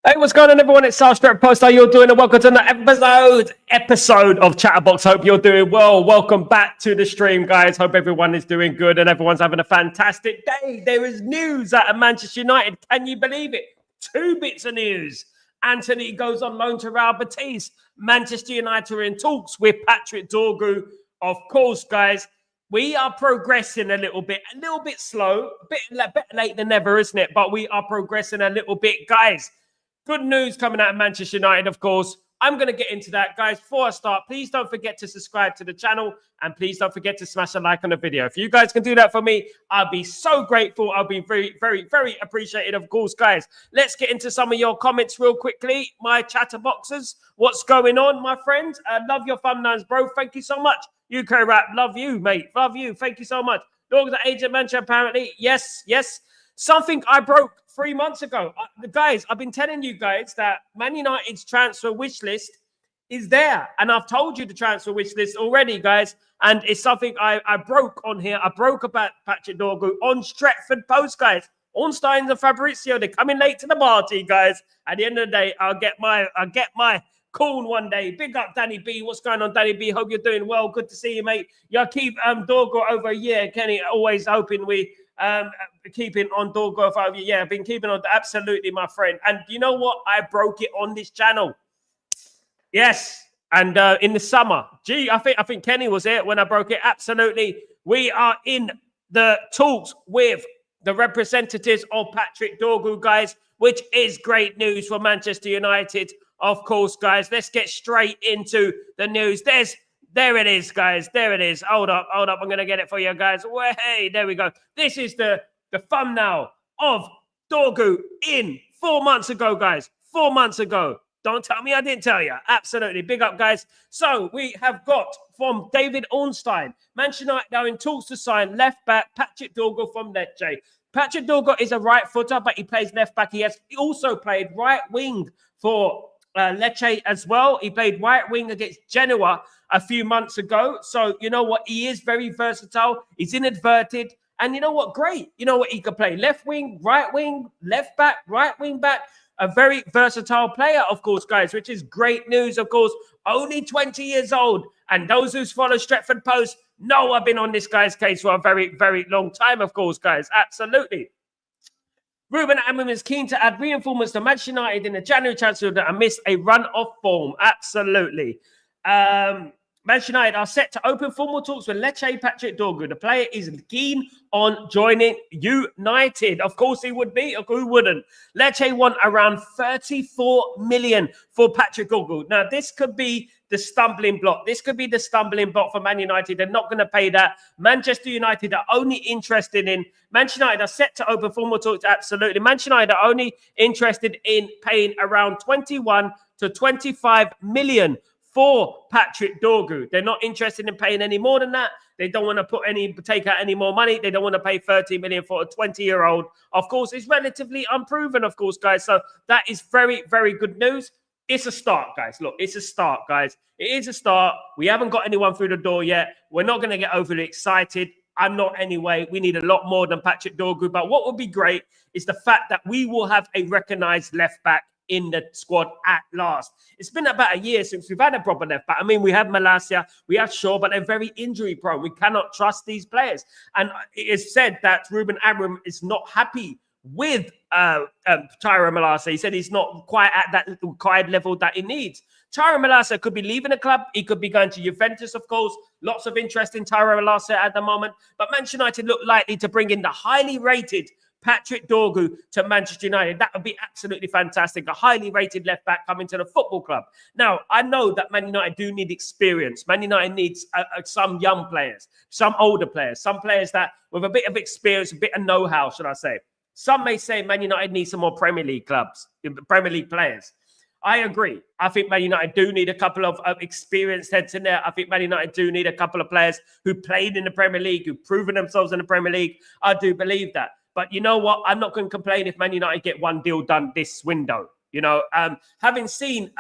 Hey, what's going on, everyone? It's Sal Stretford. How you doing? And welcome to another episode of Chatterbox. Hope you're doing well. Welcome back to the stream, guys. Hope everyone is doing good and everyone's having a fantastic day. There is news out of Manchester United. Can you believe it? Two bits of news. Anthony goes on loan to Real Betis. Manchester United are in talks with Patrick Dorgu. Of course, guys, we are progressing a little bit slow, a bit better late than never, isn't it? But we are progressing a little bit, guys. Good news coming out of Manchester United, of course. I'm going to get into that, guys. Before I start, please don't forget to subscribe to the channel and please don't forget to smash a like on the video. If you guys can do that for me, I'll be so grateful. I'll be very, very, very appreciated, of course, guys. Let's get into some of your comments real quickly. My chatterboxers, what's going on, my friends? I love your thumbnails, bro. Thank you so much. UK Rap, love you, mate. Love you. Thank you so much. Dogs at Agent Manchester, apparently. Yes. Something I broke 3 months ago. Guys, I've been telling you guys that Man United's transfer wish list is there. And I've told you the transfer wish list already, guys. And it's something I broke on here. I broke about Patrick Dorgu on Stretford Post, guys. Ornstein and Fabrizio, they're coming late to the party, guys. At the end of the day, I'll get my corn one day. Big up, Danny B. What's going on, Danny B? Hope you're doing well. Good to see you, mate. Y'all keep Dorgu over a year. Kenny, always hoping we keeping on Dorgu for over. Yeah, I've been keeping on. Absolutely, my friend. And you know what? I broke it on this channel. Yes, and in the summer. Gee, I think Kenny was here when I broke it. Absolutely, we are in the talks with the representatives of Patrick Dorgu, guys, which is great news for Manchester United. Of course, guys. Let's get straight into the news. There it is, guys. There it is. Hold up. I'm going to get it for you, guys. Hey, there we go. This is the thumbnail of Dorgu in 4 months ago, guys. 4 months ago. Don't tell me I didn't tell you. Absolutely. Big up, guys. So we have got from David Ornstein. Manchester United now in talks to sign left back Patrick Dorgu from Lecce. Patrick Dorgu is a right footer, but he plays left back. He also played right wing for Lecce as well. He played right wing against Genoa a few months ago. So, you know what? He is very versatile. He's inadverted. And you know what? Great. You know what? He could play left wing, right wing, left back, right wing back. A very versatile player, of course, guys, which is great news, of course. Only 20 years old. And those who follow Stretford Post know I've been on this guy's case for a very, very long time, of course, guys. Absolutely. Ruben Amorim is keen to add reinforcements to Manchester United in the January transfer that amidst a run of form. Absolutely. Manchester United are set to open formal talks with Lecce Patrick Dorgu. The player is keen on joining United. Of course he would be. Who wouldn't? Lecce want around 34 million for Patrick Dorgu. Now, this could be the stumbling block. This could be the stumbling block for Man United. They're not going to pay that. Manchester United are only interested in... Manchester United are set to open formal talks. Absolutely. Manchester United are only interested in paying around 21 to 25 million for Patrick Dorgu. They're not interested in paying any more than that. They don't want to take out any more money. They don't want to pay 30 million for a 20-year-old. Of course, it's relatively unproven, of course, guys. So that is very, very good news. It's a start, guys. Look, it's a start, guys. It is a start. We haven't got anyone through the door yet. We're not going to get overly excited. I'm not anyway. We need a lot more than Patrick Dorgu. But what would be great is the fact that we will have a recognized left back in the squad at last. It's been about a year since we've had a proper left back. I mean, we have Malacia, we have Shaw, but they're very injury prone. We cannot trust these players. And it is said that Ruben Amorim is not happy with Tyrone Malacia. He said he's not quite at that required level that he needs. Tyrone Malacia could be leaving the club. He could be going to Juventus, of course. Lots of interest in Tyrone Malacia at the moment. But Manchester United look likely to bring in the highly rated Patrick Dorgu to Manchester United. That would be absolutely fantastic. A highly rated left back coming to the football club. Now, I know that Man United do need experience. Man United needs some young players, some older players, some players that with a bit of experience, a bit of know-how, should I say. Some may say Man United needs some more Premier League clubs, Premier League players. I agree. I think Man United do need a couple of experienced heads in there. I think Man United do need a couple of players who played in the Premier League, who've proven themselves in the Premier League. I do believe that. But you know what? I'm not going to complain if Man United get one deal done this window. You know, having seen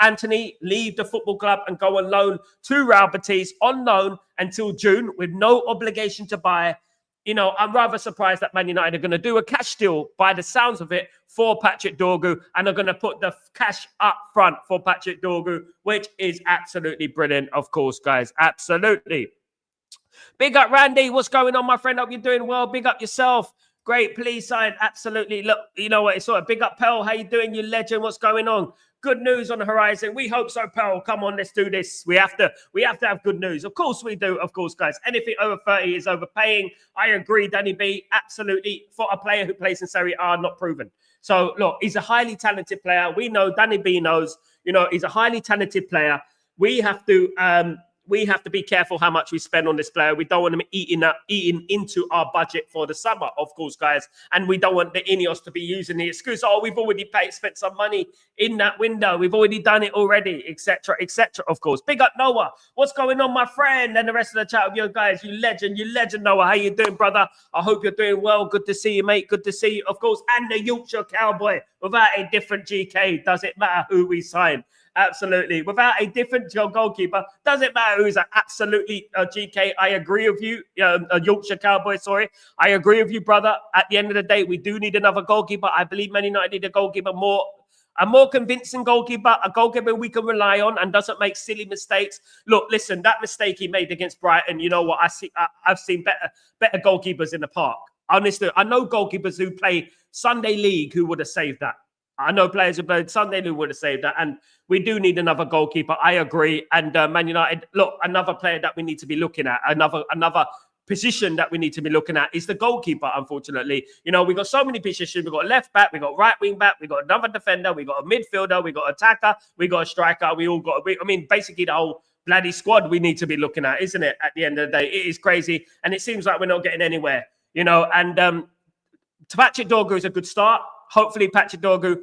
Anthony leave the football club and go on loan to Real Betis on loan until June with no obligation to buy, I'm rather surprised that Man United are going to do a cash deal by the sounds of it for Patrick Dorgu, and are going to put the cash up front for Patrick Dorgu, which is absolutely brilliant, of course, guys. Absolutely. Big up, Randy. What's going on, my friend? Hope you're doing well. Big up yourself. Great, please sign. Absolutely. Look, you know what? It's sort of big up, Pearl. How you doing, you legend? What's going on? Good news on the horizon. We hope so, Pearl. Come on, let's do this. We have to have good news. Of course we do, of course, guys. Anything over 30 is overpaying. I agree, Danny B. Absolutely. For a player who plays in Serie A, not proven. So, look, he's a highly talented player. We know, Danny B knows, he's a highly talented player. We have to be careful how much we spend on this player. We don't want him eating into our budget for the summer, of course, guys. And we don't want the Ineos to be using the excuse, we've already spent some money in that window. We've already done it already, etc., of course. Big up, Noah. What's going on, my friend? And the rest of the chat of you guys, you legend, Noah. How you doing, brother? I hope you're doing well. Good to see you, mate. Good to see you, of course. And the Yorkshire Cowboy. Without a different GK, does it matter who we sign? Absolutely. Without a different goalkeeper, doesn't matter who's absolutely GK. I agree with you, a Yorkshire Cowboy, sorry. I agree with you, brother. At the end of the day, we do need another goalkeeper. I believe Man United need a goalkeeper, a more convincing goalkeeper, a goalkeeper we can rely on and doesn't make silly mistakes. Look, listen, that mistake he made against Brighton, you know what? I've seen better goalkeepers in the park. Honestly, I know goalkeepers who play Sunday League who would have saved that. I know players who played Sunday who would have saved that. And we do need another goalkeeper. I agree. And Man United, look, another player that we need to be looking at, another position that we need to be looking at is the goalkeeper, unfortunately. We got so many positions. We've got left back, we got right wing back, we got another defender, we got a midfielder, we got attacker, we got a striker. Basically the whole bloody squad we need to be looking at, isn't it? At the end of the day, it is crazy. And it seems like we're not getting anywhere, and Patrick Dorgu is a good start. Hopefully Patrick Dorgu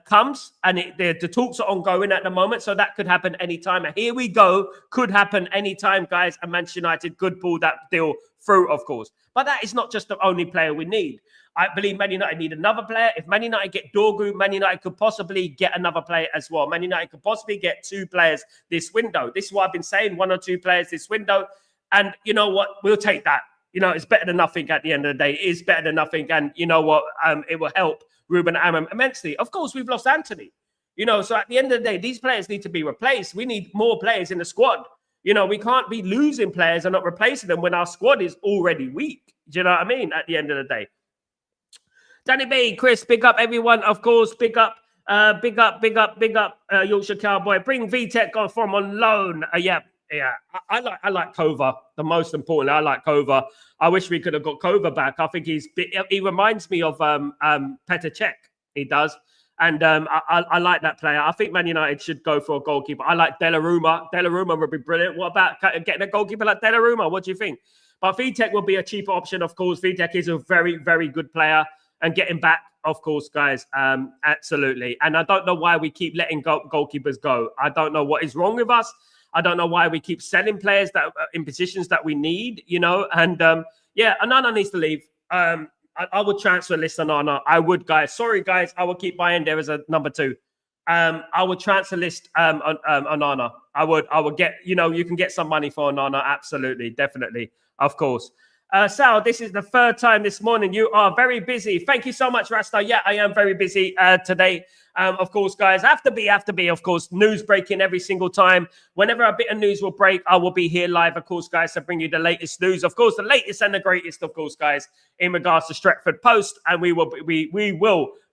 comes, and the talks are ongoing at the moment, so that could happen anytime. And here we go, could happen anytime, guys, and Manchester United could pull that deal through, of course. But that is not just the only player we need. I believe Man United need another player. If Man United get Dorgu, Man United could possibly get another player as well. Man United could possibly get 2 players this window. This is what I've been saying, 1 or 2 players this window. And you know what? We'll take that. It's better than nothing at the end of the day. It is better than nothing. And you know what? It will help Ruben Amorim immensely. Of course, we've lost Anthony. So at the end of the day, these players need to be replaced. We need more players in the squad. We can't be losing players and not replacing them when our squad is already weak. Do you know what I mean? At the end of the day. Danny B, Chris, big up everyone. Of course, big up, Yorkshire Cowboy. Bring VTech on from on loan. Yeah, I like Kova. The most important, I like Kova. I wish we could have got Kova back. I think he reminds me of Petr Cech. He does, and I like that player. I think Man United should go for a goalkeeper. I like Donnarumma. Donnarumma would be brilliant. What about getting a goalkeeper like Donnarumma? What do you think? But VTech will be a cheaper option, of course. VTech is a very, very good player, and getting back, of course, guys, absolutely. And I don't know why we keep letting goalkeepers go. I don't know what is wrong with us. I don't know why we keep selling players that in positions that we need, And Onana needs to leave. I would transfer list Onana. I would, guys. Sorry, guys. I will keep buying there as a number 2. I would transfer list Onana. I would get. You can get some money for Onana. Absolutely, definitely, of course. Sal, this is the 3rd time this morning. You are very busy. Thank you so much, Rasta. Yeah, I am very busy today. Of course, guys, have to be, of course, news breaking every single time. Whenever a bit of news will break, I will be here live, of course, guys, to bring you the latest news. Of course, the latest and the greatest, of course, guys, in regards to Stretford Post. And we will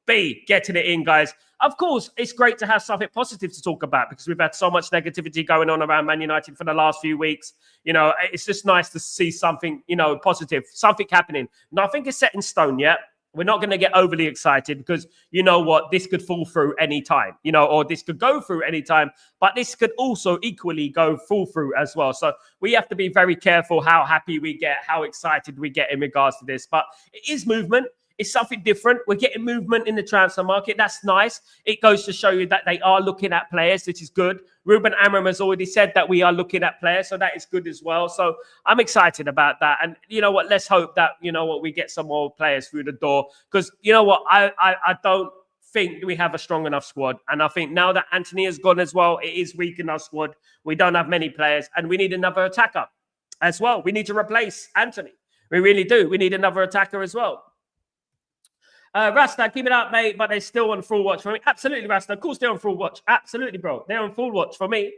be getting it in, guys. Of course, it's great to have something positive to talk about because we've had so much negativity going on around Man United for the last few weeks. It's just nice to see something, positive, something happening. Nothing is set in stone yet. We're not going to get overly excited because you know what? This could fall through any time, or this could go through any time, but this could also equally fall through as well. So we have to be very careful how happy we get, how excited we get in regards to this. But it is movement. It's something different. We're getting movement in the transfer market. That's nice. It goes to show you that they are looking at players, which is good. Ruben Amorim has already said that we are looking at players, so that is good as well. So I'm excited about that. And you know what? Let's hope that, we get some more players through the door. Because you know what? I don't think we have a strong enough squad. And I think now that Anthony has gone as well, it is weak in our squad. We don't have many players, and we need another attacker as well. We need to replace Anthony. We really do. We need another attacker as well. Rasta, keep it up, mate, but they're still on full watch for me. Absolutely, Rasta. Of course they're on full watch. Absolutely, bro. They're on full watch for me.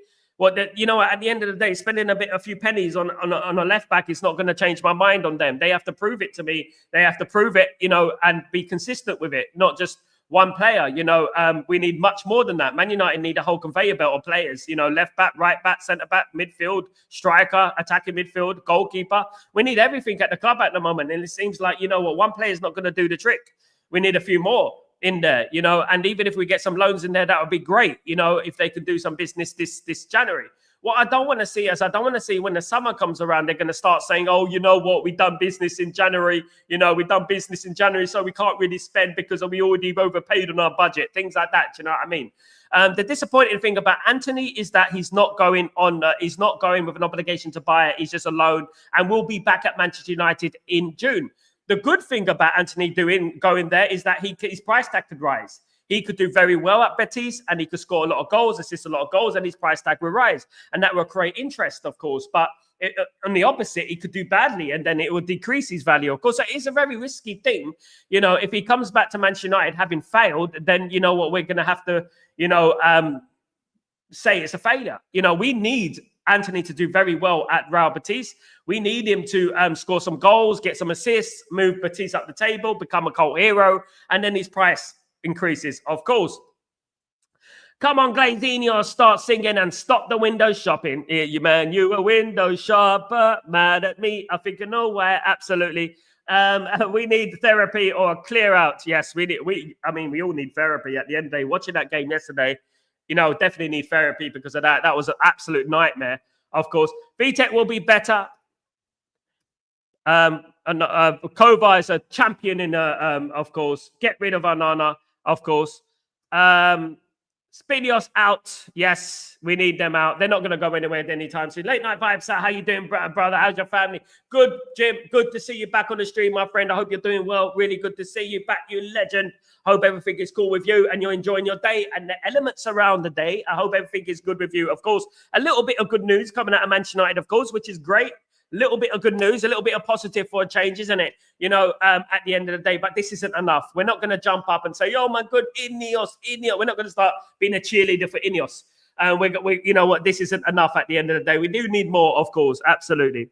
You know, at the end of the day, spending a few pennies on a left back is not going to change my mind on them. They have to prove it to me. They have to prove it, you know, and be consistent with it, not just one player. You know, we need much more than that. Man United need a whole conveyor belt of players, you know, left back, right back, centre back, midfield, striker, attacking midfield, goalkeeper. We need everything at the club at the moment. And it seems like, you know what, one player is not going to do the trick. We need a few more in there, you know, and even if we get some loans in there, that would be great, you know, if they could do some business this January. What I don't want to see is I don't want to see when the summer comes around, they're going to start saying, oh, you know what, we've done business in January, you know, we've done business in January, so we can't really spend because we already overpaid on our budget, things like that. Do you know what I mean? The disappointing thing about Anthony is that he's not going with an obligation to buy it. He's just a loan and will be back at Manchester United in June. The good thing about Anthony going there is that his price tag could rise. He could do very well at Betis and he could score a lot of goals, assist a lot of goals, and his price tag will rise. And that will create interest, of course. But on the opposite, he could do badly and then it will decrease his value. Of course, it's a very risky thing. You know, if he comes back to Manchester United having failed, then you know what, we're going to have to, you know, say it's a failure. You know, we need Anthony to do very well at Real Betis. We need him to score some goals, get some assists, move Betis up the table, become a cult hero, and then his price increases, of course. Come on, Glazinho, start singing and stop the window shopping. Here you, man, you a window shopper, mad at me. I think you know why. Absolutely. We need therapy or a clear out. Yes, we all need therapy at the end of the day. Watching that game yesterday, you know, definitely need therapy because of that. That was an absolute nightmare, of course. VTech will be better. Kova is a champion in, of course. Get rid of Onana, of course. Spinios out. Yes, we need them out. They're not going to go anywhere anytime soon. Late night vibes, Sal. How you doing, brother? How's your family? Good, Jim. Good to see you back on the stream, my friend. I hope you're doing well. Really good to see you back, you legend. Hope everything is cool with you and you're enjoying your day and the elements around the day. I hope everything is good with you. Of course, a little bit of good news coming out of Manchester United, of course, which is great. Little bit of good news, a little bit of positive for a change, isn't it? You know, at the end of the day, but this isn't enough. We're not going to jump up and say, oh my good, Ineos. We're not going to start being a cheerleader for Ineos. We you know what, this isn't enough at the end of the day. We do need more, of course, absolutely.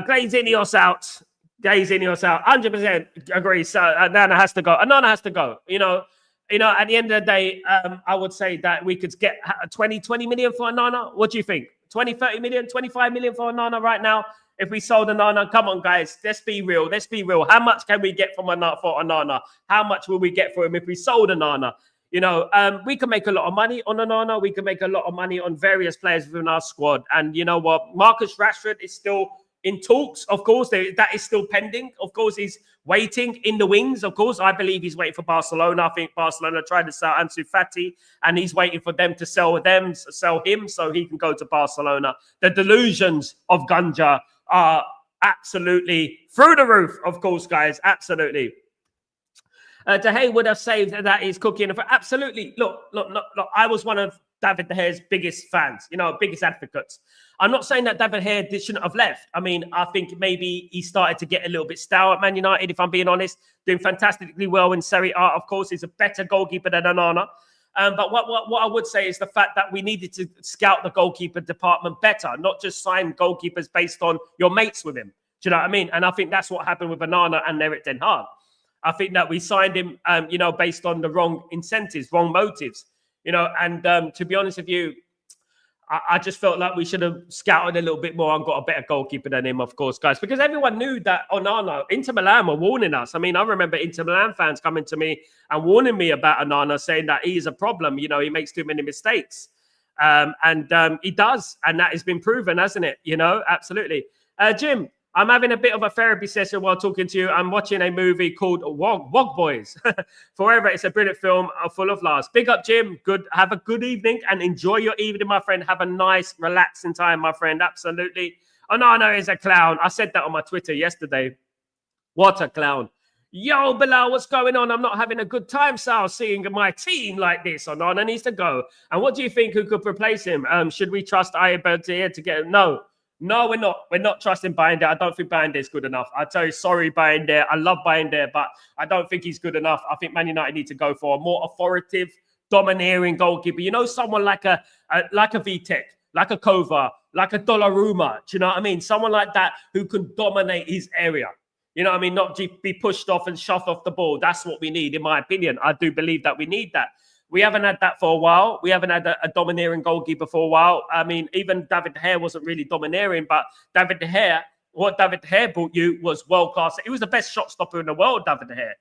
Glaze Ineos out. Glaze Ineos out. 100% agree. So Nana has to go. Nana has to go. You know, at the end of the day, I would say that we could get 20 million for Nana. What do you think? 20, 30 million, 25 million for Onana right now. If we sold Onana, come on, guys, let's be real. Let's be real. How much can we get from Onana? How much will we get for him if we sold Onana? You know, we can make a lot of money on Onana. We can make a lot of money on various players within our squad. And you know what? Marcus Rashford is still in talks, of course. That is still pending. Of course, he's waiting in the wings. Of course, I believe he's waiting for Barcelona. I think Barcelona tried to sell Ansu Fati, and he's waiting for them to sell him so he can go to Barcelona. The delusions of Ganja are absolutely through the roof, of course, guys. Absolutely. De Gea would have saved that is cooking. Absolutely. Look. I was one of David De Gea's biggest fans, you know, biggest advocates. I'm not saying that David De Gea shouldn't have left. I mean, I think maybe he started to get a little bit stale at Man United, if I'm being honest. Doing fantastically well in Serie A, of course. He's a better goalkeeper than Onana. But what I would say is the fact that we needed to scout the goalkeeper department better, not just sign goalkeepers based on your mates with him. Do you know what I mean? And I think that's what happened with Onana and Erik ten Hag. I think that we signed him, you know, based on the wrong incentives, wrong motives. You know, and to be honest with you, I just felt like we should have scouted a little bit more and got a better goalkeeper than him, of course, guys, because everyone knew that Onana, Inter Milan were warning us. I mean, I remember Inter Milan fans coming to me and warning me about Onana, saying that he is a problem. You know, he makes too many mistakes. And he does. And that has been proven, hasn't it? You know, absolutely. Jim, I'm having a bit of a therapy session while talking to you. I'm watching a movie called Wog Boys. Forever, it's a brilliant film full of laughs. Big up, Jim. Good. Have a good evening and enjoy your evening, my friend. Have a nice, relaxing time, my friend. Absolutely. Onana is a clown. I said that on my Twitter yesterday. What a clown. Yo, Bilal, what's going on? I'm not having a good time, Sal, seeing my team like this. Onana needs to go. And what do you think who could replace him? Should we trust Ibadir to get him? No. No, we're not. We're not trusting Binder. I don't think Binder's good enough. I tell you, sorry, Binder. I love Binder, but I don't think he's good enough. I think Man United need to go for a more authoritative, domineering goalkeeper. You know, someone like a Vitek, like a Kova, like a Donnarumma. Do you know what I mean? Someone like that who can dominate his area. You know what I mean? Not be pushed off and shoved off the ball. That's what we need, in my opinion. I do believe that we need that. We haven't had that for a while. We haven't had a domineering goalkeeper for a while. I mean, even David De Gea wasn't really domineering, but what David De Gea brought you was world-class. He was the best shot stopper in the world, David De Gea.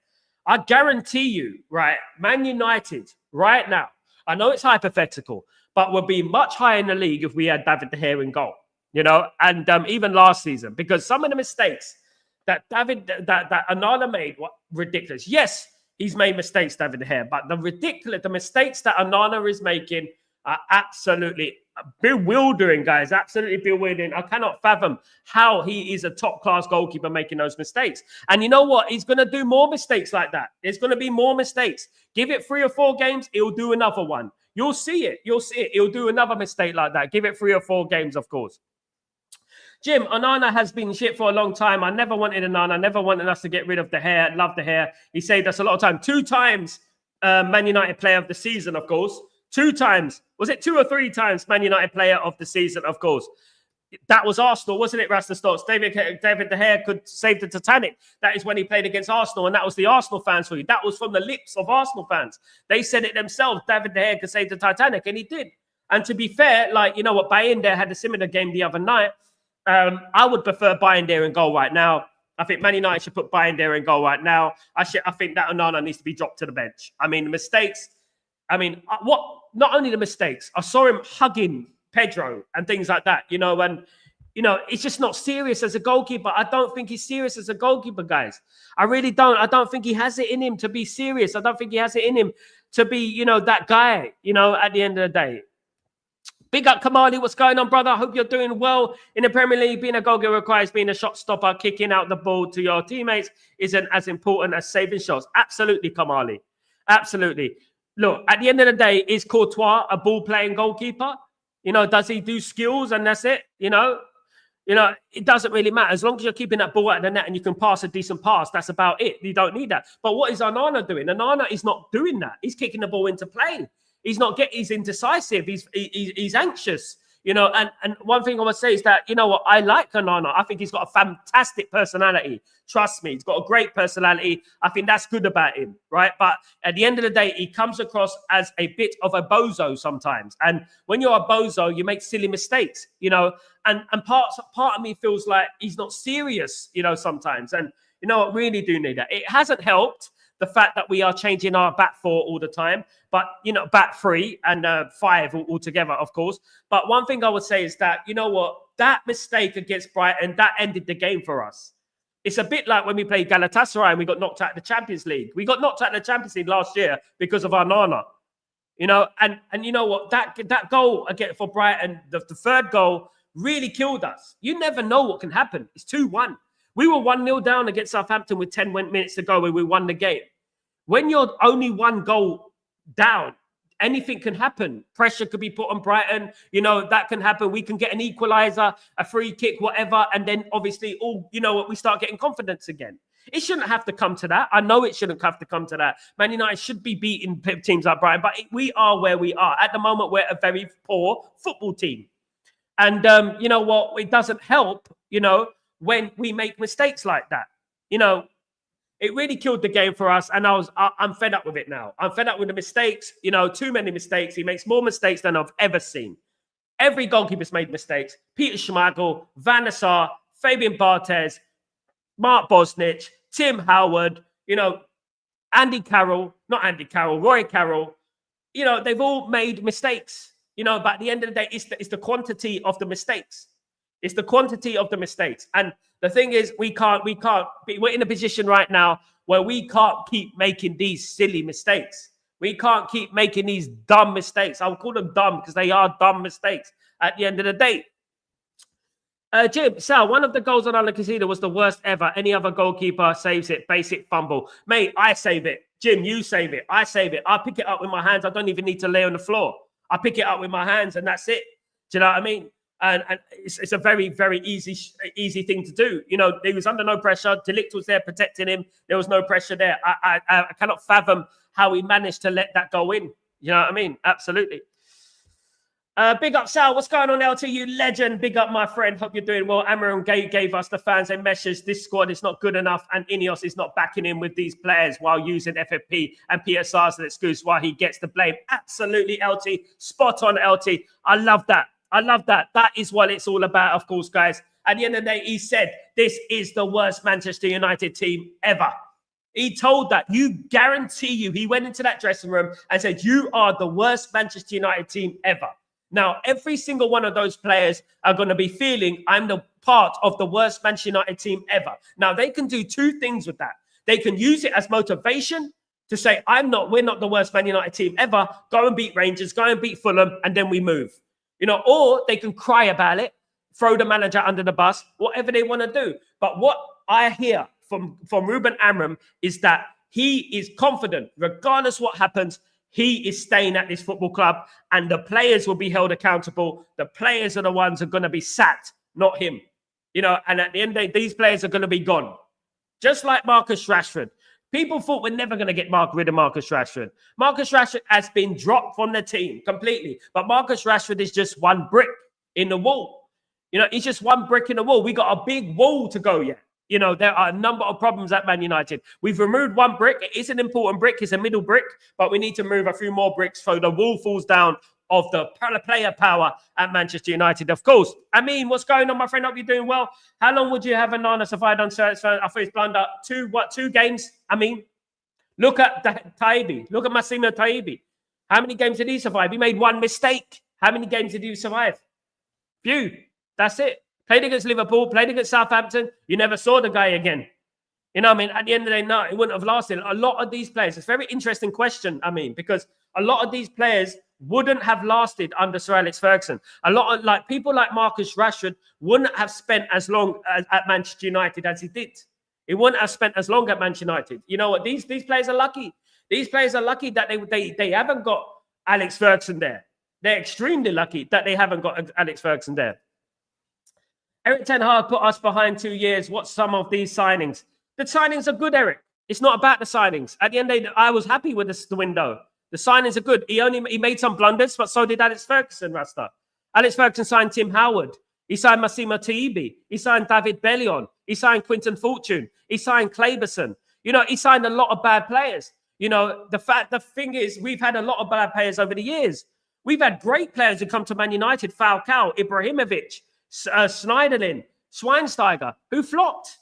I guarantee you, right, Man United, right now, I know it's hypothetical, but we'll be much higher in the league if we had David De Gea in goal, you know, and even last season, because some of the mistakes that Onana made were ridiculous. Yes, he's made mistakes, David De Gea, but the mistakes that Onana is making are absolutely bewildering, guys. Absolutely bewildering. I cannot fathom how he is a top-class goalkeeper making those mistakes. And you know what? He's going to do more mistakes like that. There's going to be more mistakes. Give it 3 or 4 games, he'll do another one. You'll see it. You'll see it. He'll do another mistake like that. Give it 3 or 4 games, of course. Jim, Onana has been shit for a long time. I never wanted Onana. I never wanted us to get rid of De Gea. Love De Gea. He saved us a lot of time. 2 times Man United Player of the Season, of course. 2 times. Was it 2 or 3 times Man United Player of the Season, of course. That was Arsenal, wasn't it, Rasta Stotts? David De Gea could save the Titanic. That is when he played against Arsenal, and that was the Arsenal fans for you. That was from the lips of Arsenal fans. They said it themselves. David De Gea could save the Titanic, and he did. And to be fair, like, you know what, Bayern had a similar game the other night. I would prefer Binder in goal right now. I think Man United should put Binder in goal right now. I think that Onana needs to be dropped to the bench. I mean, the mistakes. I mean, not only the mistakes. I saw him hugging Pedro and things like that, you know, and, you know, it's just not serious as a goalkeeper. I don't think he's serious as a goalkeeper, guys. I really don't. I don't think he has it in him to be serious. I don't think he has it in him to be, you know, that guy, you know, at the end of the day. Big up, Kamali. What's going on, brother? I hope you're doing well in the Premier League. Being a goalkeeper requires being a shot stopper. Kicking out the ball to your teammates isn't as important as saving shots. Absolutely, Kamali. Absolutely. Look, at the end of the day, is Courtois a ball-playing goalkeeper? You know, does he do skills and that's it? You know, it doesn't really matter. As long as you're keeping that ball out of the net and you can pass a decent pass, that's about it. You don't need that. But what is Onana doing? Onana is not doing that. He's kicking the ball into play. He's indecisive. He's anxious, you know. And one thing I would say is that, you know what, I like Onana. I think he's got a fantastic personality. Trust me, he's got a great personality. I think that's good about him, right? But at the end of the day, he comes across as a bit of a bozo sometimes. And when you're a bozo, you make silly mistakes, you know. And part of me feels like he's not serious, you know, sometimes. And you know what, really do need that. It hasn't helped the fact that we are changing our back 4 all the time, but, you know, back 3 and 5 altogether, of course. But one thing I would say is that, you know what, that mistake against Brighton, that ended the game for us. It's a bit like when we played Galatasaray and we got knocked out of the Champions League. We got knocked out of the Champions League last year because of Onana, you know, and you know what, that goal again for Brighton, the 3rd goal really killed us. You never know what can happen. It's 2-1. We were 1-0 down against Southampton with 10 minutes to go and we won the game. When you're only 1 goal down, anything can happen. Pressure could be put on Brighton. You know, that can happen. We can get an equalizer, a free kick, whatever. And then obviously, we start getting confidence again. It shouldn't have to come to that. I know it shouldn't have to come to that. Man United should be beating teams like Brighton, but we are where we are. At the moment, we're a very poor football team. And you know what? It doesn't help, you know, when we make mistakes like that. You know, it really killed the game for us, and I'm fed up with it now. I'm fed up with the mistakes, you know, too many mistakes. He makes more mistakes than I've ever seen. Every goalkeeper's made mistakes. Peter Schmeichel, Van der Sar, Fabian Barthez, Mark Bosnich, Tim Howard, you know, Roy Carroll. You know, they've all made mistakes, you know, but at the end of the day, it's the quantity of the mistakes. It's the quantity of the mistakes. And the thing is, we're in a position right now where we can't keep making these silly mistakes. We can't keep making these dumb mistakes. I would call them dumb because they are dumb mistakes at the end of the day. Jim, Sal, one of the goals on Al Casino was the worst ever. Any other goalkeeper saves it. Basic fumble. Mate, I save it. Jim, you save it. I save it. I pick it up with my hands. I don't even need to lay on the floor. I pick it up with my hands and that's it. Do you know what I mean? And it's a very, very easy thing to do. You know, he was under no pressure. De Ligt was there protecting him. There was no pressure there. I cannot fathom how he managed to let that go in. You know what I mean? Absolutely. Big up, Sal. What's going on, LT? You legend. Big up, my friend. Hope you're doing well. Amaran gave us the fans a message. This squad is not good enough, and Ineos is not backing in with these players while using FFP and PSR as an excuse why he gets the blame. Absolutely, LT. Spot on, LT. I love that. I love that. That is what it's all about, of course, guys. At the end of the day, he said, this is the worst Manchester United team ever. He told that. You guarantee you, he went into that dressing room and said, you are the worst Manchester United team ever. Now, every single one of those players are going to be feeling, I'm the part of the worst Manchester United team ever. Now, they can do two things with that. They can use it as motivation to say, we're not the worst Man United team ever. Go and beat Rangers, go and beat Fulham, and then we move. You know, or they can cry about it, throw the manager under the bus, whatever they want to do. But what I hear from Ruben Amorim is that he is confident, regardless what happens, he is staying at this football club, and the players will be held accountable. The players are the ones who are going to be sacked, not him. You know, and at the end of the day, these players are going to be gone. Just like Marcus Rashford. People thought we're never going to get rid of Marcus Rashford. Marcus Rashford has been dropped from the team completely. But Marcus Rashford is just one brick in the wall. You know, he's just one brick in the wall. We got a big wall to go yet. You know, there are a number of problems at Man United. We've removed one brick. It is an important brick. It's a middle brick. But we need to move a few more bricks so the wall falls down of the player power at Manchester United, of course. I mean, what's going on, my friend? Hope you're doing well. How long would you have Onana survived on certs? I thought he's blunder. Two games? I mean, look at Taibbi. Look at Massimo Taibbi. How many games did he survive? He made one mistake. How many games did he survive? Few. That's it. Played against Liverpool, played against Southampton. You never saw the guy again. You know what I mean? At the end of the day, no, it wouldn't have lasted. A lot of these players, it's a very interesting question, I mean, because a lot of these players wouldn't have lasted under Sir Alex Ferguson. A lot of people like Marcus Rashford wouldn't have spent as long at Manchester United as he did. He wouldn't have spent as long at Manchester United. You know what? These players are lucky. These players are lucky that they haven't got Alex Ferguson there. They're extremely lucky that they haven't got Alex Ferguson there. Eric Ten Hag put us behind 2 years. What's some of these signings? The signings are good, Eric. It's not about the signings. At the end of the day, I was happy with the window. The signings are good. He made some blunders, but so did Alex Ferguson, Rasta. Alex Ferguson signed Tim Howard. He signed Massimo Taibbi. He signed David Bellion. He signed Quinton Fortune. He signed Claberson. You know, he signed a lot of bad players. You know, the thing is, we've had a lot of bad players over the years. We've had great players who come to Man United, Falcao, Ibrahimovic, Schneiderlin, Schweinsteiger, who flopped.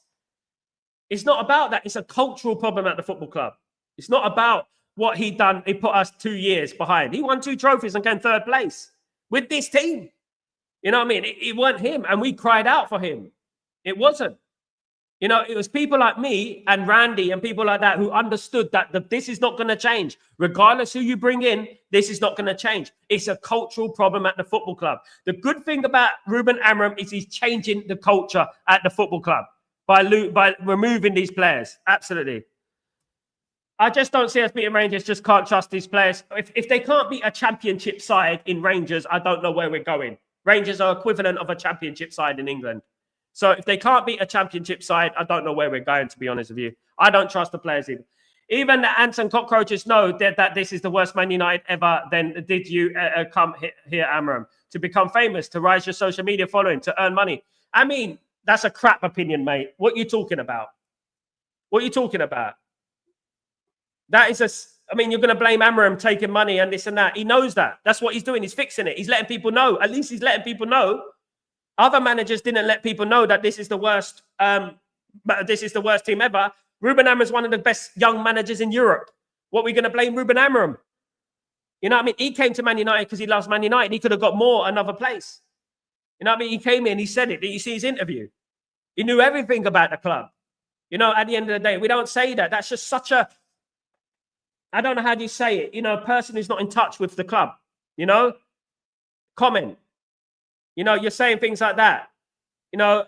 It's not about that. It's a cultural problem at the football club. It's not about what he done. He put us 2 years behind. He won 2 trophies and came 3rd place with this team. You know what I mean? It weren't him, and we cried out for him. It wasn't. You know, it was people like me and Randy and people like that who understood that this is not going to change. Regardless who you bring in, this is not going to change. It's a cultural problem at the football club. The good thing about Ruben Amorim is he's changing the culture at the football club by removing these players. Absolutely. I just don't see us beating Rangers. Just can't trust these players. If they can't beat a championship side in Rangers, I don't know where we're going. Rangers are equivalent of a championship side in England. So if they can't beat a championship side, I don't know where we're going, to be honest with you. I don't trust the players either. Even the ants and cockroaches know that this is the worst Man United ever. Then did you come here, Amorim, to become famous, to rise your social media following, to earn money? I mean, that's a crap opinion, mate. What are you talking about? What are you talking about? That is I mean, you're going to blame Amorim taking money and this and that. He knows that. That's what he's doing. He's fixing it. He's letting people know. At least he's letting people know. Other managers didn't let people know that this is the worst. This is the worst team ever. Ruben Amorim is one of the best young managers in Europe. What are we going to blame Ruben Amorim? You know what I mean? He came to Man United because he loves Man United. He could have got more another place. You know what I mean? He came in, he said it. Did you see his interview? He knew everything about the club. You know, at the end of the day, we don't say that. That's just such a, I don't know how do you say it. You know, a person who's not in touch with the club, you know, comment. You know, you're saying things like that. You know,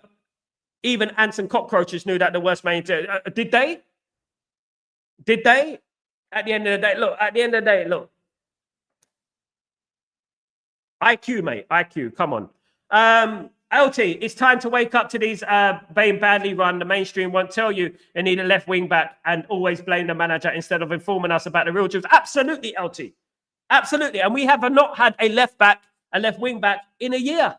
even ants and cockroaches knew that the worst man. Did they? Did they? At the end of the day, look, at the end of the day, look. IQ, mate. IQ, come on. LT, it's time to wake up to these being badly run. The mainstream won't tell you they need a left wing back and always blame the manager instead of informing us about the real truth. Absolutely, LT. Absolutely. And we have not had a left wing back in a year.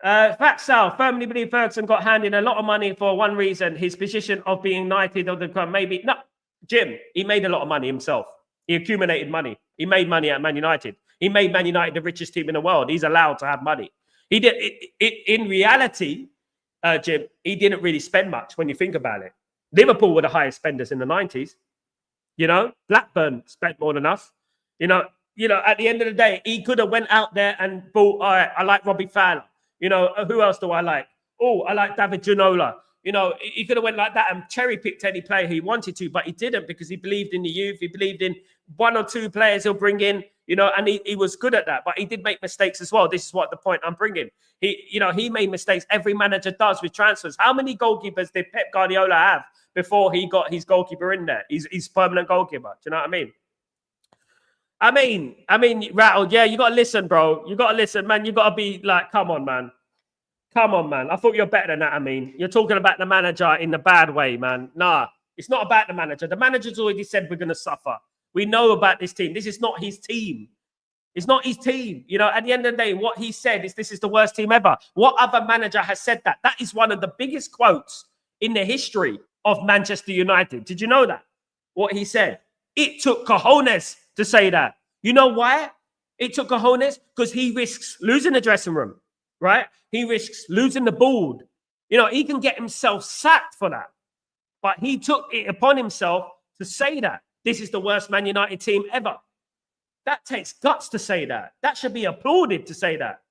Fact Sal, firmly believe Ferguson got handed a lot of money for one reason, his position of being knighted of the club. Maybe, no, Jim, he made a lot of money himself. He accumulated money. He made money at Man United. He made Man United the richest team in the world. He's allowed to have money. He did. In reality, Jim, he didn't really spend much when you think about it. Liverpool were the highest spenders in the 90s. You know, Blackburn spent more than us. You know, at the end of the day, he could have went out there and bought, all right, I like Robbie Fowler. You know, who else do I like? Oh, I like David Ginola. You know, he could have went like that and cherry-picked any player he wanted to, but he didn't because he believed in the youth. He believed in one or two players he'll bring in, you know, and he was good at that. But he did make mistakes as well. This is what the point I'm bringing. He made mistakes. Every manager does with transfers. How many goalkeepers did Pep Guardiola have before he got his goalkeeper in there? He's permanent goalkeeper. Do you know what I mean? I mean, Rattled, yeah, you got to listen, bro. You got to listen, man. You got to be like, come on, man. Come on, man. I thought you're better than that, I mean. You're talking about the manager in the bad way, man. Nah, it's not about the manager. The manager's already said we're going to suffer. We know about this team. This is not his team. It's not his team. You know, at the end of the day, what he said is this is the worst team ever. What other manager has said that? That is one of the biggest quotes in the history of Manchester United. Did you know that? What he said. It took cojones to say that. You know why? It took cojones because he risks losing the dressing room, right? He risks losing the board. You know, he can get himself sacked for that. But he took it upon himself to say that. This is the worst Man United team ever. That takes guts to say that. That should be applauded to say that.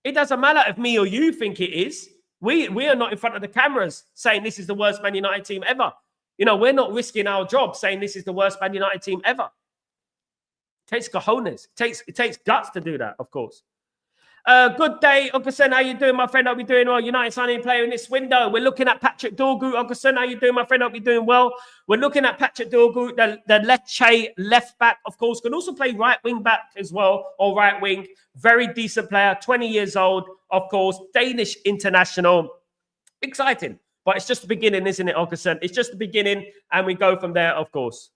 It doesn't matter if me or you think it is. We are not in front of the cameras saying this is the worst Man United team ever. You know, we're not risking our job saying this is the worst Man United team ever. It takes cojones. It takes guts to do that, of course. Good day, Uncle Sen. How you doing, my friend? Hope you're doing well. United signing player in this window. We're looking at Patrick Dorgu. Uncle Sen, how you doing, my friend? Hope you're doing well. We're looking at Patrick Dorgu, the Lecce left back, of course. Can also play right wing back as well, or right wing. Very decent player, 20 years old, of course. Danish international. Exciting. But it's just the beginning, isn't it, Uncle Sen? It's just the beginning, and we go from there, of course.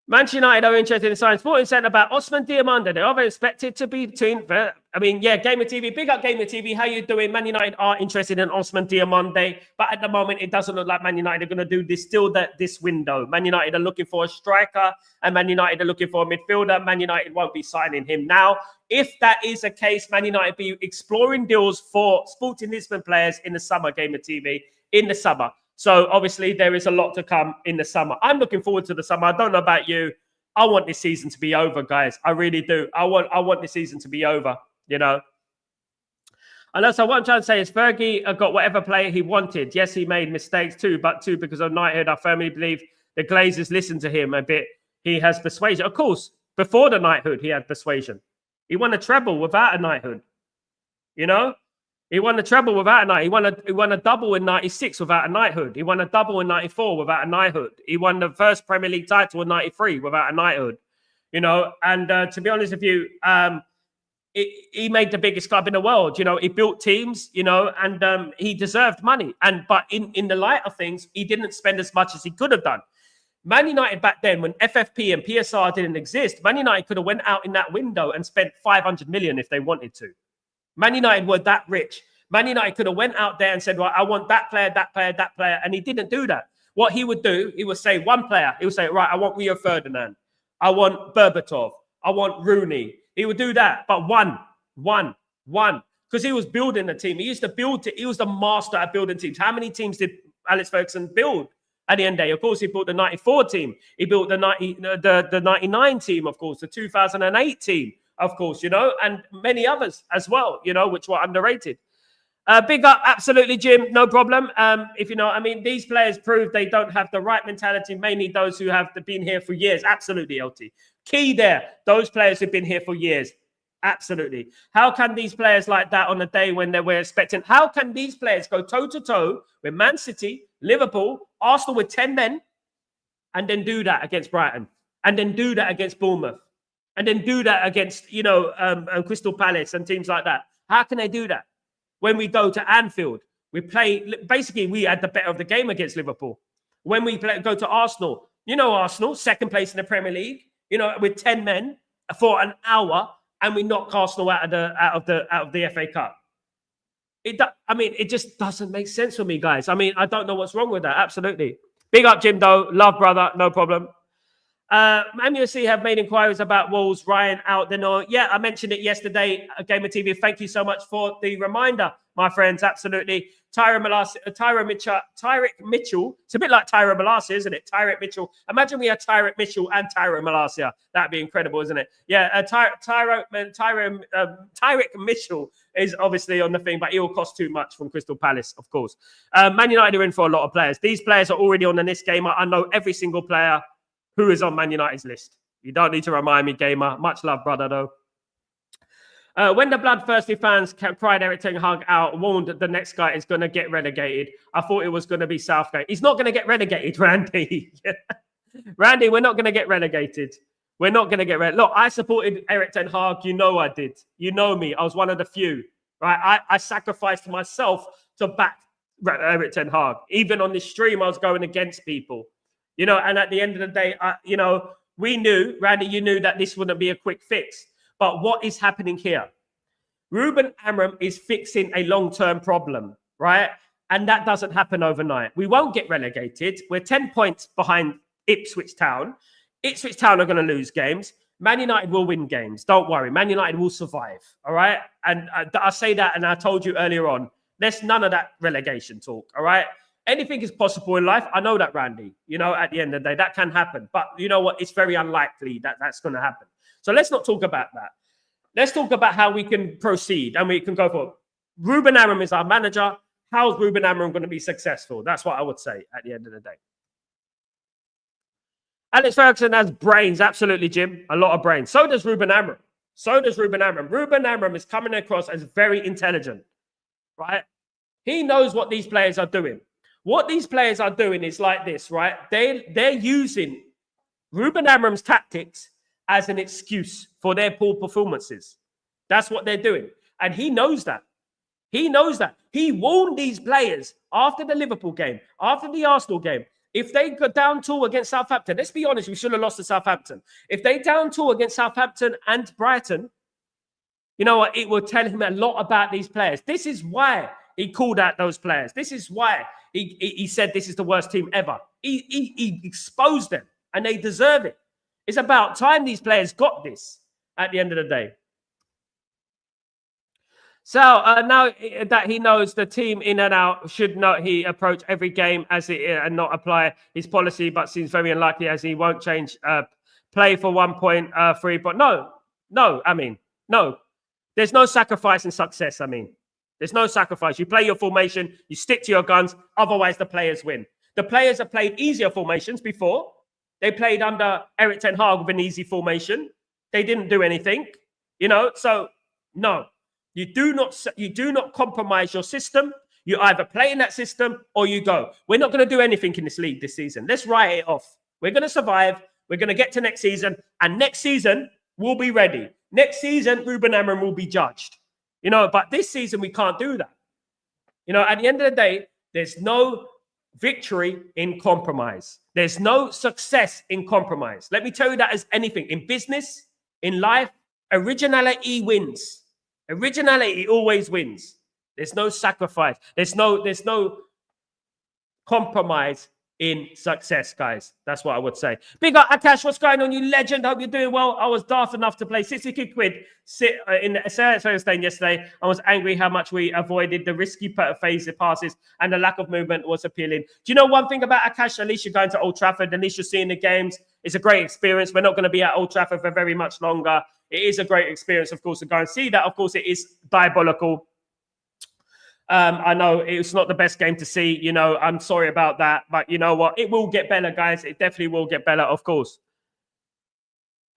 Manchester United are interested in signing Sporting Centre about Osman Diomande. They're over expected to be between. I mean, yeah, Gamer TV, big up Gamer TV. How you doing? Man United are interested in Osman Diomande, but at the moment, it doesn't look like Man United are going to do this this window. Man United are looking for a striker, and Man United are looking for a midfielder. Man United won't be signing him now. If that is the case, Man United be exploring deals for Sporting Lisbon players in the summer. Gamer TV in the summer. So obviously there is a lot to come in the summer. I'm looking forward to the summer. I don't know about you. I want this season to be over, guys. I really do. I want this season to be over, you know. And also what I'm trying to say is Fergie got whatever player he wanted. Yes, he made mistakes too, but too because of knighthood. I firmly believe the Glazers listened to him a bit. He has persuasion. Of course, before the knighthood, he had persuasion. He won a treble without a knighthood, you know. He won the treble without a knight. He won a double in 96 without a knighthood. He won a double in 94 without a knighthood. He won the first Premier League title in 93 without a knighthood. You know, and to be honest with you, he made the biggest club in the world. You know, he built teams, you know, and he deserved money. But in the light of things, he didn't spend as much as he could have done. Man United back then, when FFP and PSR didn't exist, Man United could have went out in that window and spent 500 million if they wanted to. Man United were that rich. Man United could have went out there and said, well, I want that player, that player, that player. And he didn't do that. What he would do, he would say one player. He would say, right, I want Rio Ferdinand. I want Berbatov. I want Rooney. He would do that. But one. Because he was building a team. He used to build it. He was the master at building teams. How many teams did Alex Ferguson build at the end of the day? Of course, he built the 94 team. He built the 99 team, of course, the 2008 team. Of course, you know, and many others as well, you know, which were underrated. Big up, absolutely, Jim, no problem. If you know, I mean, these players prove they don't have the right mentality, mainly those who have been here for years. Absolutely, LT. Key there, those players who've been here for years. Absolutely. How can these players like that on a day when we're expecting, how can these players go toe-to-toe with Man City, Liverpool, Arsenal with 10 men, and then do that against Brighton, and then do that against Bournemouth, and then do that against, Crystal Palace and teams like that? How can they do that? When we go to Anfield, we had the better of the game against Liverpool. When we go to Arsenal, Arsenal, second place in the Premier League, with 10 men for an hour, and we knock Arsenal out of the FA Cup. It just doesn't make sense for me, guys. I don't know what's wrong with that. Absolutely. Big up, Jim Doe. Love, brother. No problem. MUSC have made inquiries about Wolves. Ryan out there. No, yeah, I mentioned it yesterday. Gamer TV. Thank you so much for the reminder, my friends. Absolutely. Tyrick Mitchell. It's a bit like Tyra Malacia, isn't it? Tyrick Mitchell. Imagine we had Tyrick Mitchell and Tyra Malacia. That'd be incredible, isn't it? Yeah, Tyrick Mitchell is obviously on the thing, but he will cost too much from Crystal Palace, of course. Man United are in for a lot of players. These players are already on the list, Gamer. I know every single player who is on Man United's list. You don't need to remind me, Gamer. Much love, brother, though. When the bloodthirsty fans cried Eric Ten Hag out, warned that the next guy is going to get relegated, I thought it was going to be Southgate. He's not going to get relegated, Randy. Randy, we're not going to get relegated. We're not going to get relegated. Look, I supported Eric Ten Hag. You know I did. You know me. I was one of the few. Right? I sacrificed myself to back Eric Ten Hag. Even on this stream, I was going against people. And at the end of the day, we knew, Randy, you knew that this wouldn't be a quick fix. But what is happening here? Ruben Amorim is fixing a long-term problem, right? And that doesn't happen overnight. We won't get relegated. We're 10 points behind Ipswich Town. Ipswich Town are going to lose games. Man United will win games. Don't worry. Man United will survive, all right? And I say that, and I told you earlier on, there's none of that relegation talk, all right? Anything is possible in life. I know that, Randy. At the end of the day, that can happen. But you know what? It's very unlikely that that's going to happen. So let's not talk about that. Let's talk about how we can proceed and we can go for Ruben Amorim is our manager. How's Ruben Amorim going to be successful? That's what I would say at the end of the day. Alex Ferguson has brains. Absolutely, Jim. A lot of brains. So does Ruben Amorim. Ruben Amorim is coming across as very intelligent, right? He knows what these players are doing. What these players are doing is like this, right? They're using Ruben Amorim's tactics as an excuse for their poor performances. That's what they're doing. And he knows that. He warned these players after the Liverpool game, after the Arsenal game. If they go down 2 against Southampton, let's be honest, we should have lost to Southampton. If they down 2 against Southampton and Brighton, you know what? It will tell him a lot about these players. This is why he called out those players. This is why he said this is the worst team ever. He exposed them, and they deserve it. It's about time these players got this at the end of the day. So now that he knows the team in and out, should not he approach every game as it and not apply his policy, but seems very unlikely as he won't change play for 1.3. But no. There's no sacrifice in success. There's no sacrifice. You play your formation, you stick to your guns, otherwise the players win. The players have played easier formations before. They played under Eric Ten Hag with an easy formation. They didn't do anything, So no, you do not compromise your system. You either play in that system or you go. We're not going to do anything in this league this season. Let's write it off. We're going to survive. We're going to get to next season, and next season we'll be ready. Next season, Ruben Amorim will be judged. But this season we can't do that. At the end of the day, there's no victory in compromise. There's no success in compromise. Let me tell you that as anything. In business, in life, originality wins. Originality always wins. There's no sacrifice. There's no compromise in success, guys. That's what I would say. Big up, Akash. What's going on, you legend? Hope you're doing well. I was daft enough to play 60 quid in the stand yesterday. I was angry how much we avoided the risky phase passes and the lack of movement was appealing. Do you know one thing about Akash? At least you're going to Old Trafford. At least you're seeing the games. It's a great experience. We're not going to be at Old Trafford for very much longer. It is a great experience, of course, to go and see that. Of course, it is diabolical. I know it's not the best game to see. I'm sorry about that. But you know what? It will get better, guys. It definitely will get better, of course.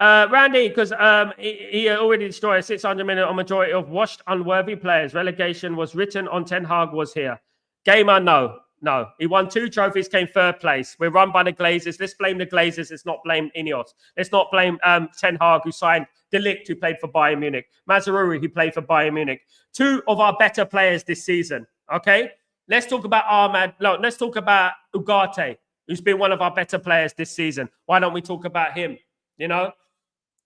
Randy, because he already destroyed 600 million on majority of washed, unworthy players. Relegation was written on Ten Hag was here. Gamer, no. No. He won 2 trophies, came 3rd place. We're run by the Glazers. Let's blame the Glazers. Let's not blame Ineos. Let's not blame Ten Hag, who signed De Ligt, who played for Bayern Munich. Mazraoui, who played for Bayern Munich. 2 of our better players this season. Okay? Let's talk about Ahmad. No, let's talk about Ugarte, who's been one of our better players this season. Why don't we talk about him? You know?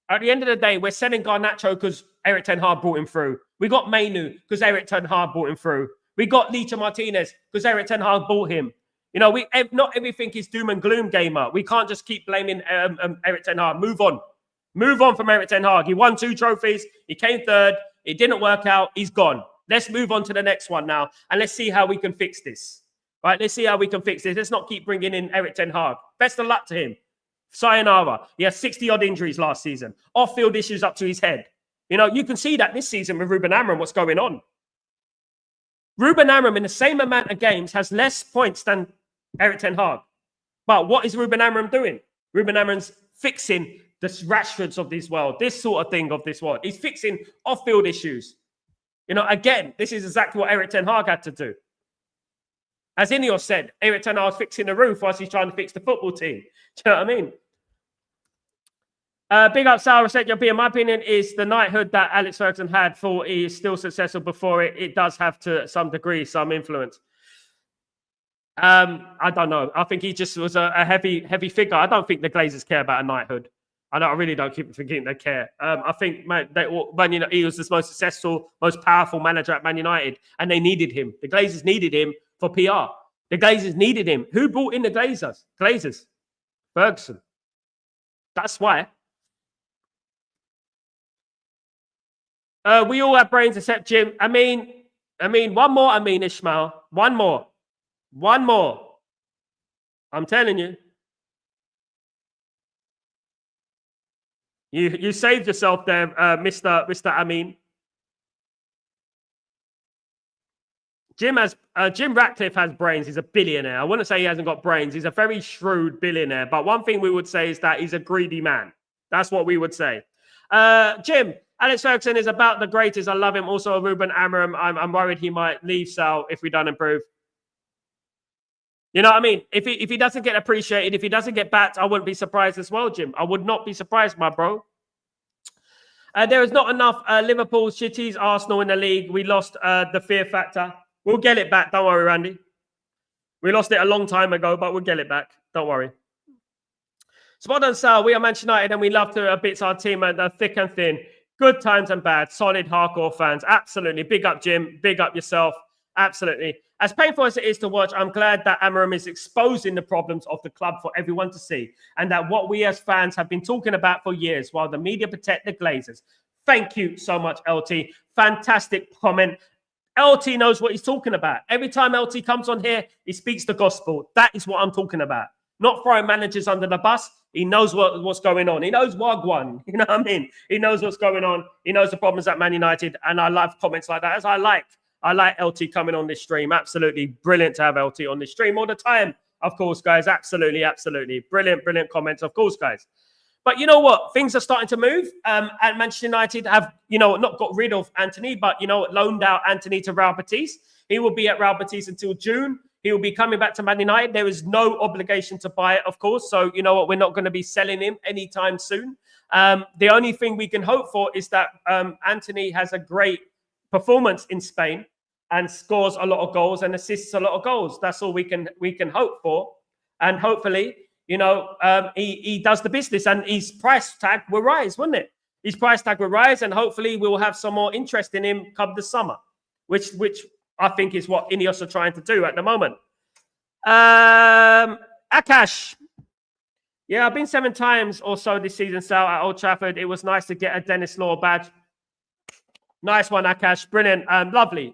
At the end of the day, we're selling Garnacho because Eric Ten Hag brought him through. We got Mainu because Eric Ten Hag brought him through. We got Licha Martinez because Eric Ten Hag bought him. You know, not everything is doom and gloom, gamer. We can't just keep blaming Eric Ten Hag. Move on. Move on from Eric Ten Hag. He won 2 trophies. He came 3rd. It didn't work out. He's gone. Let's move on to the next one now. And let's see how we can fix this. Right? Let's see how we can fix this. Let's not keep bringing in Eric Ten Hag. Best of luck to him. Sayonara. He had 60-odd injuries last season. Off-field issues up to his head. You know, you can see that this season with Ruben Amorim, what's going on. Ruben Amorim, in the same amount of games, has less points than Eric Ten Hag. But what is Ruben Amorim doing? Ruben Amorim's fixing the Rashfords of this world, this sort of thing of this world. He's fixing off-field issues. You know, again, this is exactly what Eric Ten Hag had to do. As Ineos said, Eric Ten Hag's fixing the roof whilst he's trying to fix the football team. Do you know what I mean? Big up, Sal. Respect your opinion. My opinion is the knighthood that Alex Ferguson had for he is still successful before it. It does have to some degree, some influence. I don't know. I think he just was a heavy figure. I don't think the Glazers care about a knighthood. I really don't keep thinking they care. I think he was the most successful, most powerful manager at Man United, and they needed him. The Glazers needed him for PR. The Glazers needed him. Who brought in the Glazers? Ferguson. That's why. We all have brains except Jim. I mean, one more. Ishmael. One more. I'm telling you. You saved yourself there, Mr. Amin. Jim Ratcliffe has brains. He's a billionaire. I wouldn't say he hasn't got brains. He's a very shrewd billionaire. But one thing we would say is that he's a greedy man. That's what we would say. Jim, Alex Ferguson is about the greatest. I love him. Also, Ruben Amorim. I'm worried he might leave Sal if we don't improve. You know what I mean? If he doesn't get appreciated, if he doesn't get backed, I wouldn't be surprised as well, Jim. I would not be surprised, my bro. There is not enough Liverpool, shitties, Arsenal in the league. We lost the fear factor. We'll get it back. Don't worry, Randy. We lost it a long time ago, but we'll get it back. Don't worry. Spot on, Sal. We are Manchester United and we love to bits our team at the thick and thin. Good times and bad. Solid hardcore fans. Absolutely. Big up, Jim. Big up yourself. Absolutely. As painful as it is to watch, I'm glad that Amorim is exposing the problems of the club for everyone to see, and that what we as fans have been talking about for years while the media protect the Glazers. Thank you so much, LT. Fantastic comment. LT knows what he's talking about. Every time LT comes on here, he speaks the gospel. That is what I'm talking about. Not throwing managers under the bus. He knows what's going on. He knows Wagwan. You know what I mean? He knows what's going on. He knows the problems at Man United. And I love comments like that, as I like LT coming on this stream. Absolutely brilliant to have LT on this stream all the time. Of course, guys. Absolutely. Brilliant comments. Of course, guys. But you know what? Things are starting to move. And Manchester United have, not got rid of Anthony, but, loaned out Anthony to Real Betis. He will be at Real Betis until June. He will be coming back to Man United. There is no obligation to buy it, of course. So, you know what? We're not going to be selling him anytime soon. The only thing we can hope for is that Anthony has a great performance in Spain and scores a lot of goals and assists a lot of goals. That's all we can hope for. And hopefully, he does the business and his price tag will rise, wouldn't it? His price tag will rise and hopefully we'll have some more interest in him come the summer, which I think is what Ineos are trying to do at the moment. Akash. Yeah, I've been 7 times or so this season, Sal, at Old Trafford. It was nice to get a Dennis Law badge. Nice one, Akash. Brilliant. Lovely.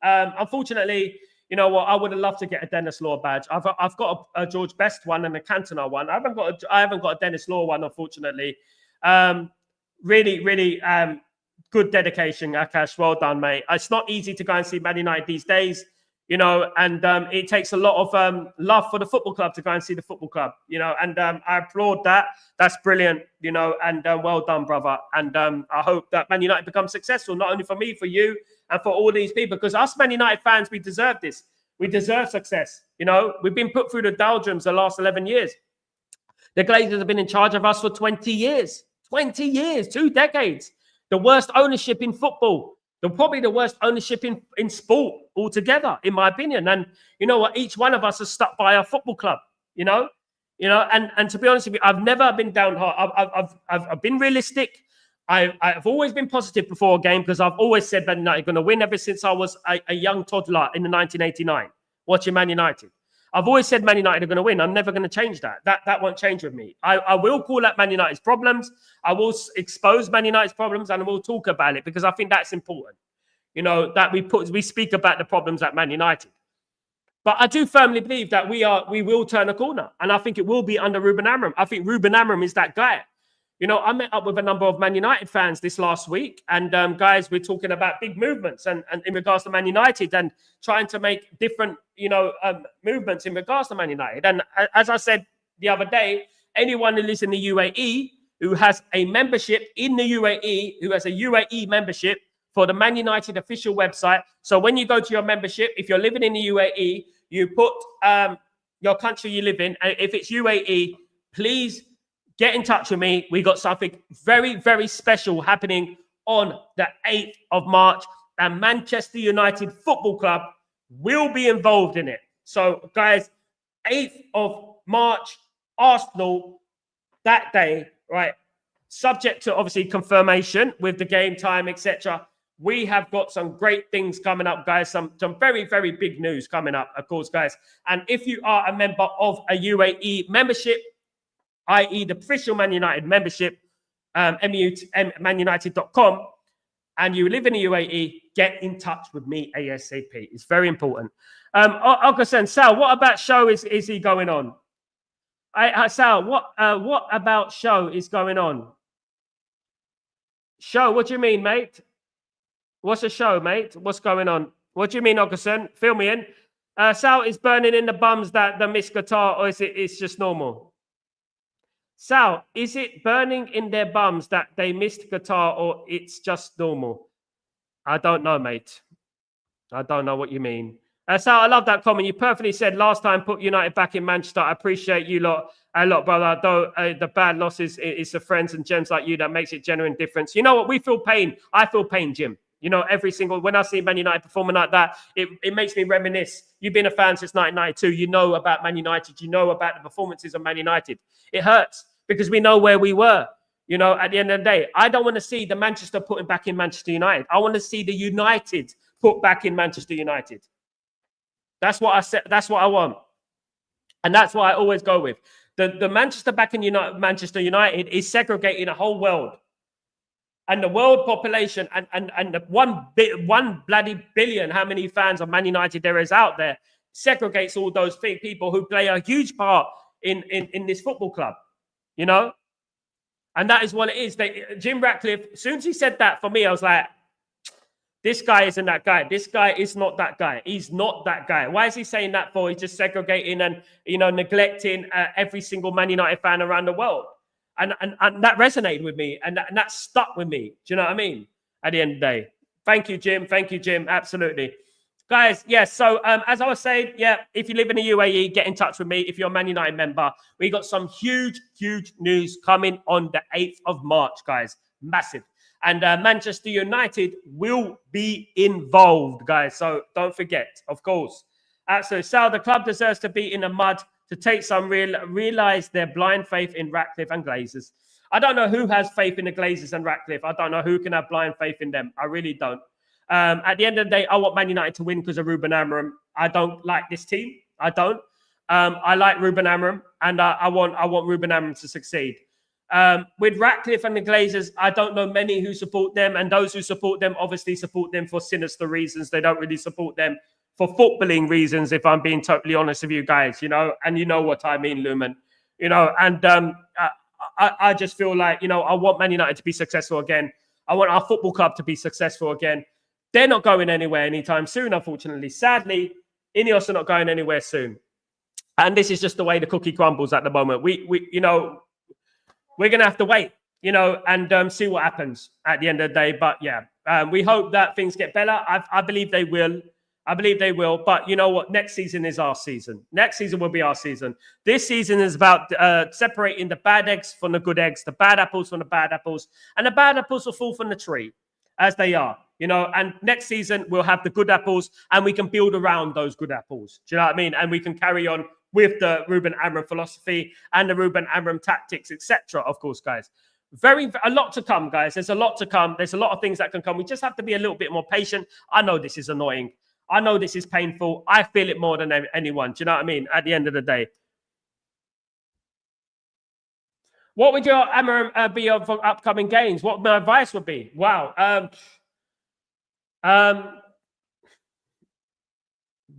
Unfortunately, you know what? I would have loved to get a Dennis Law badge. I've got a George Best one and a Cantona one. I haven't got a Dennis Law one, unfortunately. Really, good dedication, Akash. Well done, mate. It's not easy to go and see Man United these days, and it takes a lot of love for the football club to go and see the football club, and I applaud that. That's brilliant, and well done, brother. And I hope that Man United becomes successful, not only for me, for you, and for all these people, because us Man United fans, we deserve this. We deserve success. You know, we've been put through the doldrums the last 11 years. The Glazers have been in charge of us for 20 years. 20 years, 2 decades. The worst ownership in football. Probably the worst ownership in sport altogether, in my opinion. And you know what? Each one of us is stuck by our football club, you know? And to be honest with you, I've never been downhearted. I've been realistic. I've always been positive before a game because I've always said Man United are going to win ever since I was a young toddler in the 1989, watching Man United. I've always said Man United are going to win. I'm never going to change that. That won't change with me. I will call out Man United's problems. I will expose Man United's problems, and I will talk about it because I think that's important. You know, that we speak about the problems at Man United. But I do firmly believe that we will turn a corner, and I think it will be under Ruben Amorim. I think Ruben Amorim is that guy. You know, I met up with a number of Man United fans this last week, and guys, we're talking about big movements and in regards to Man United and trying to make different, movements in regards to Man United. And as I said the other day, anyone who lives in the UAE who has a membership in the UAE, who has a UAE membership for the Man United official website. So when you go to your membership, if you're living in the UAE, you put your country you live in. And if it's UAE, please get in touch with me. We got something very, very special happening on the 8th of March, and Manchester United Football Club will be involved in it. So, guys, 8th of March, Arsenal, that day, right? Subject to obviously confirmation with the game time, etc. We have got some great things coming up, guys. Some very, very big news coming up, of course, guys. And if you are a member of a UAE membership, i.e. the official Man United membership, manunited.com, and you live in the UAE, get in touch with me ASAP. It's very important. Augustin, Sal, what about show is he going on? Sal, what about show is going on? Show, what do you mean, mate? What's a show, mate? What's going on? What do you mean, Augustin? Fill me in. Sal, is burning in the bums that the Miss Qatar, or is it's just normal? Sal, is it burning in their bums that they missed Qatar, or it's just normal? I don't know, mate. I don't know what you mean. Sal, I love that comment. You perfectly said last time, put United back in Manchester. I appreciate you lot a lot, brother. Though the bad losses is the friends and gems like you that makes it genuine difference. You know what? We feel pain. I feel pain, Jim. You know, when I see Man United performing like that, it makes me reminisce. You've been a fan since 1992. You know about Man United. You know about the performances of Man United. It hurts because we know where we were. You know, at the end of the day, I don't want to see the Manchester putting back in Manchester United. I want to see the United put back in Manchester United. That's what I said. That's what I want. And that's what I always go with. The Manchester back in Manchester United is segregating a whole world. And the world population and the one bloody billion, how many fans of Man United there is out there, segregates all those people who play a huge part in this football club, you know? And that is what it is. Jim Ratcliffe, as soon as he said that, for me, I was like, this guy isn't that guy. This guy is not that guy. He's not that guy. Why is he saying that for? He's just segregating and, you know, neglecting every single Man United fan around the world. And that resonated with me, and that stuck with me. Do you know what I mean? At the end of the day. Thank you, Jim. Thank you, Jim. Absolutely. Guys, yes. So as I was saying, yeah, if you live in the UAE, get in touch with me. If you're a Man United member, we got some huge, huge news coming on the 8th of March, guys. Massive. And Manchester United will be involved, guys. So don't forget, of course. So Sal, the club deserves to be in the mud to take some realize their blind faith in Ratcliffe and Glazers. I don't know who has faith in the Glazers and Ratcliffe. I don't know who can have blind faith in them. I really don't. At the end of the day, I want Man United to win because of Ruben Amorim. I don't like this team. I don't. I like Ruben Amorim, and I want Ruben Amorim to succeed. With Ratcliffe and the Glazers, I don't know many who support them, and those who support them obviously support them for sinister reasons. They don't really support them for footballing reasons, if I'm being totally honest with you guys, you know, and you know what I mean, Lumen, you know, and I just feel like, you know, I want Man United to be successful again. I want our football club to be successful again. They're not going anywhere anytime soon, unfortunately. Sadly, Ineos are not going anywhere soon. And this is just the way the cookie crumbles at the moment. We you know, we're going to have to wait, you know, and see what happens at the end of the day. But yeah, we hope that things get better. I believe they will. I believe they will. But you know what? Next season is our season. Next season will be our season. This season is about separating the bad eggs from the good eggs, the bad apples from the bad apples. And the bad apples will fall from the tree as they are, you know. And next season, we'll have the good apples and we can build around those good apples. Do you know what I mean? And we can carry on with the Ruben Amorim philosophy and the Ruben Amorim tactics, etc. Of course, guys. A lot to come, guys. There's a lot to come. There's a lot of things that can come. We just have to be a little bit more patient. I know this is annoying. I know this is painful. I feel it more than anyone. Do you know what I mean? At the end of the day. What would your Amorim be for upcoming games? What my advice would be? Wow.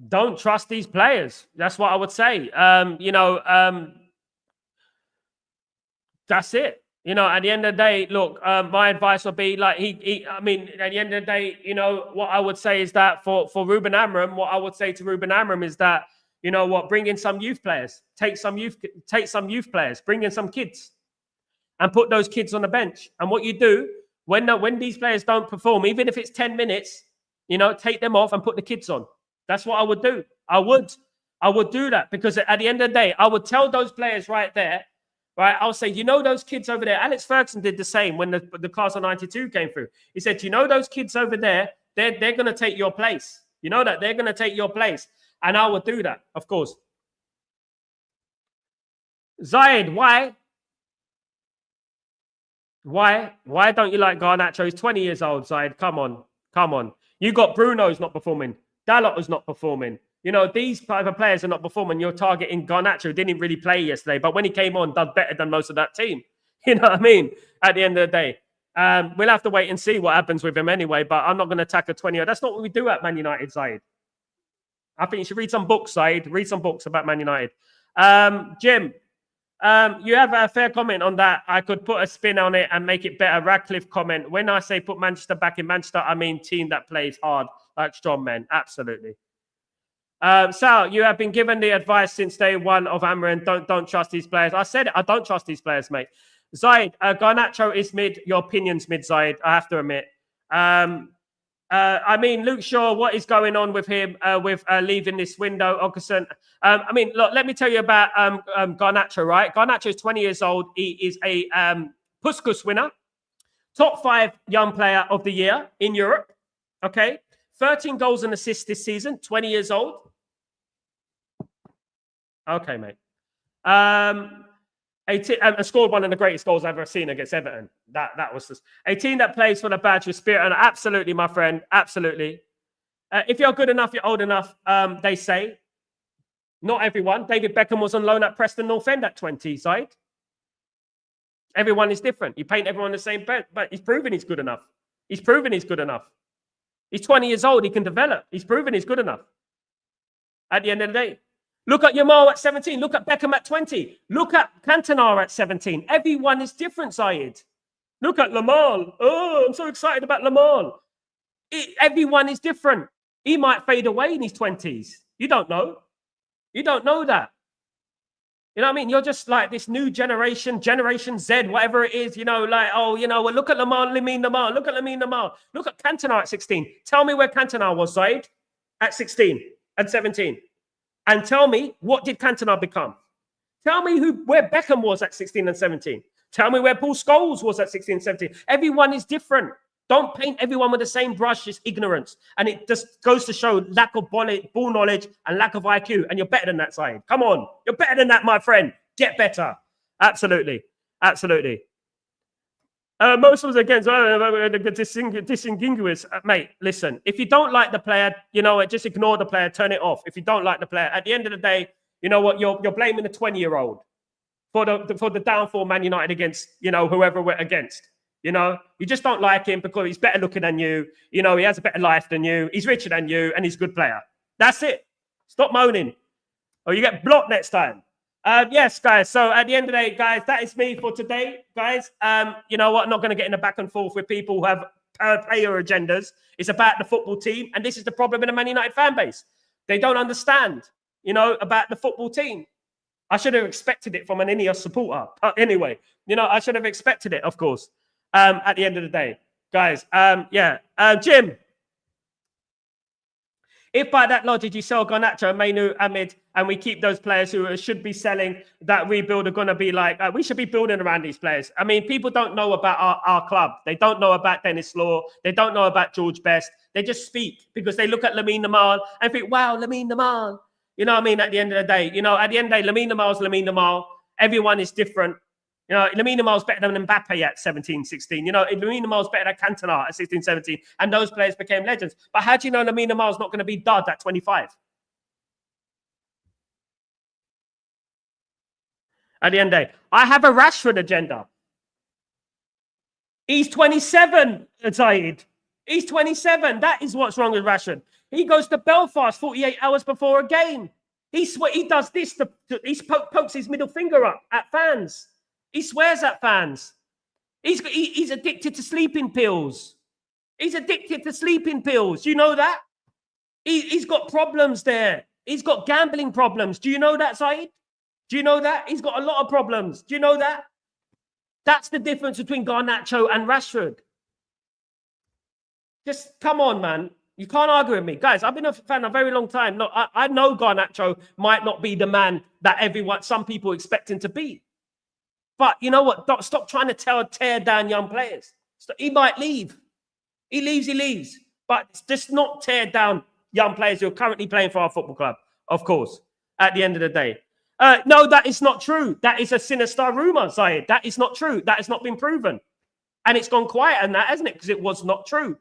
Don't trust these players. That's what I would say. That's it. You know, at the end of the day, look, my advice would be like at the end of the day, you know, what I would say is that for Ruben Amorim, what I would say to Ruben Amorim is that, you know what, bring in some youth players, take some youth players, bring in some kids and put those kids on the bench. And what you do when these players don't perform, even if it's 10 minutes, you know, take them off and put the kids on. That's what I would do. I would do that because at the end of the day, I would tell those players right there, right? I'll say, you know, those kids over there. Alex Ferguson did the same when the class of 92 came through. He said, you know, those kids over there, they're going to take your place. You know that they're going to take your place. And I would do that, of course. Zayed, why? Why don't you like Garnacho? He's 20 years old, Zayed. Come on. You got Bruno's not performing. Dalot is not performing. You know, these type of players are not performing. You're targeting Garnacho. Didn't really play yesterday, but when he came on, done better than most of that team. You know what I mean? At the end of the day. We'll have to wait and see what happens with him anyway, but I'm not going to attack a 20-year-old. That's not what we do at Man United, Zayed. I think you should read some books, Zayed. Read some books about Man United. Jim, you have a fair comment on that. I could put a spin on it and make it better. Radcliffe comment. When I say put Manchester back in Manchester, I mean team that plays hard like strong men. Absolutely. Sal, you have been given the advice since day one of Amorim. Don't trust these players. I said it. I don't trust these players, mate. Zayed, Garnacho is mid. Your opinion's mid, Zayed. I have to admit. I mean, Luke Shaw, what is going on with him with leaving this window? Augustin. I mean, look, let me tell you about Garnacho, right? Garnacho is 20 years old. He is a Puskas winner, top 5 young player of the year in Europe. Okay, 13 goals and assists this season. 20 years old. Okay, mate. 18 and scored one of the greatest goals I've ever seen against Everton. That was just a team that plays for the badge of spirit. And absolutely, my friend, absolutely. If you're good enough, you're old enough. They say, not everyone. David Beckham was on loan at Preston North End at 20, side. Everyone is different. You paint everyone the same, but he's proven he's good enough. He's proven he's good enough. He's 20 years old. He can develop. He's proven he's good enough. At the end of the day. Look at Yamal at 17. Look at Beckham at 20. Look at Cantona at 17. Everyone is different, Zayed. Look at Lamal. Oh, I'm so excited about Lamal. Everyone is different. He might fade away in his 20s. You don't know. You don't know that. You know what I mean? You're just like this new generation, Generation Z, whatever it is, you know, like, oh, you know, well, look at Lamine Lamal. Look at Lamine Lamal. Look at Cantona at 16. Tell me where Cantona was, Zayed, at 16 and 17. And tell me, what did Cantona become? Tell me where Beckham was at 16 and 17. Tell me where Paul Scholes was at 16 and 17. Everyone is different. Don't paint everyone with the same brush. It's ignorance. And it just goes to show lack of ball knowledge and lack of IQ. And you're better than that, Zayed. Come on. You're better than that, my friend. Get better. Absolutely. Absolutely. Most was against disingenuous. Mate, listen, if you don't like the player, you know what, just ignore the player, turn it off. If you don't like the player, at the end of the day, you know what, you're blaming the 20-year-old for the downfall Man United against, you know, whoever we're against. You know, you just don't like him because he's better looking than you. You know, he has a better life than you. He's richer than you, and he's a good player. That's it. Stop moaning, or you get blocked next time. Yes, guys. So at the end of the day, guys, that is me for today, guys. You know what? I'm not going to get in a back and forth with people who have player agendas. It's about the football team. And this is the problem in the Man United fan base. They don't understand, you know, about the football team. I should have expected it from an Ineos supporter. Anyway, you know, I should have expected it, of course, at the end of the day. Guys, Jim. If by that logic you sell Garnacho, Mainu, Ahmed, and we keep those players who should be selling, that rebuild are going to be like, we should be building around these players. I mean, people don't know about our club. They don't know about Dennis Law. They don't know about George Best. They just speak because they look at Lamine Yamal and think, wow, Lamine Yamal. You know what I mean? At the end of the day, at the end of the day, Lamine Yamal's Lamine Yamal. Everyone is different. Lamine Yamal's better than Mbappe at 17, 16. Lamine Yamal's better than Cantona at 16, 17. And those players became legends. But how do you know Lamine Yamal's not going to be dud at 25? At the end of the day, I have a Rashford agenda. He's 27, Zaid. He's 27. That is what's wrong with Rashford. He goes to Belfast 48 hours before a game. He does this. He pokes his middle finger up at fans. He swears at fans. He's addicted to sleeping pills. He's addicted to sleeping pills. You know that? He's got problems there. He's got gambling problems. Do you know that, Saeed? Do you know that? He's got a lot of problems. Do you know that? That's the difference between Garnacho and Rashford. Just come on, man. You can't argue with me. Guys, I've been a fan a very long time. Look, I know Garnacho might not be the man that some people expect him to be. But you know what? Stop trying to tear down young players. He might leave. He leaves. But it's just not tear down young players who are currently playing for our football club, of course, at the end of the day. No, that is not true. That is a sinister rumor, Zayed. That is not true. That has not been proven. And it's gone quiet on that, hasn't it? Because it was not true.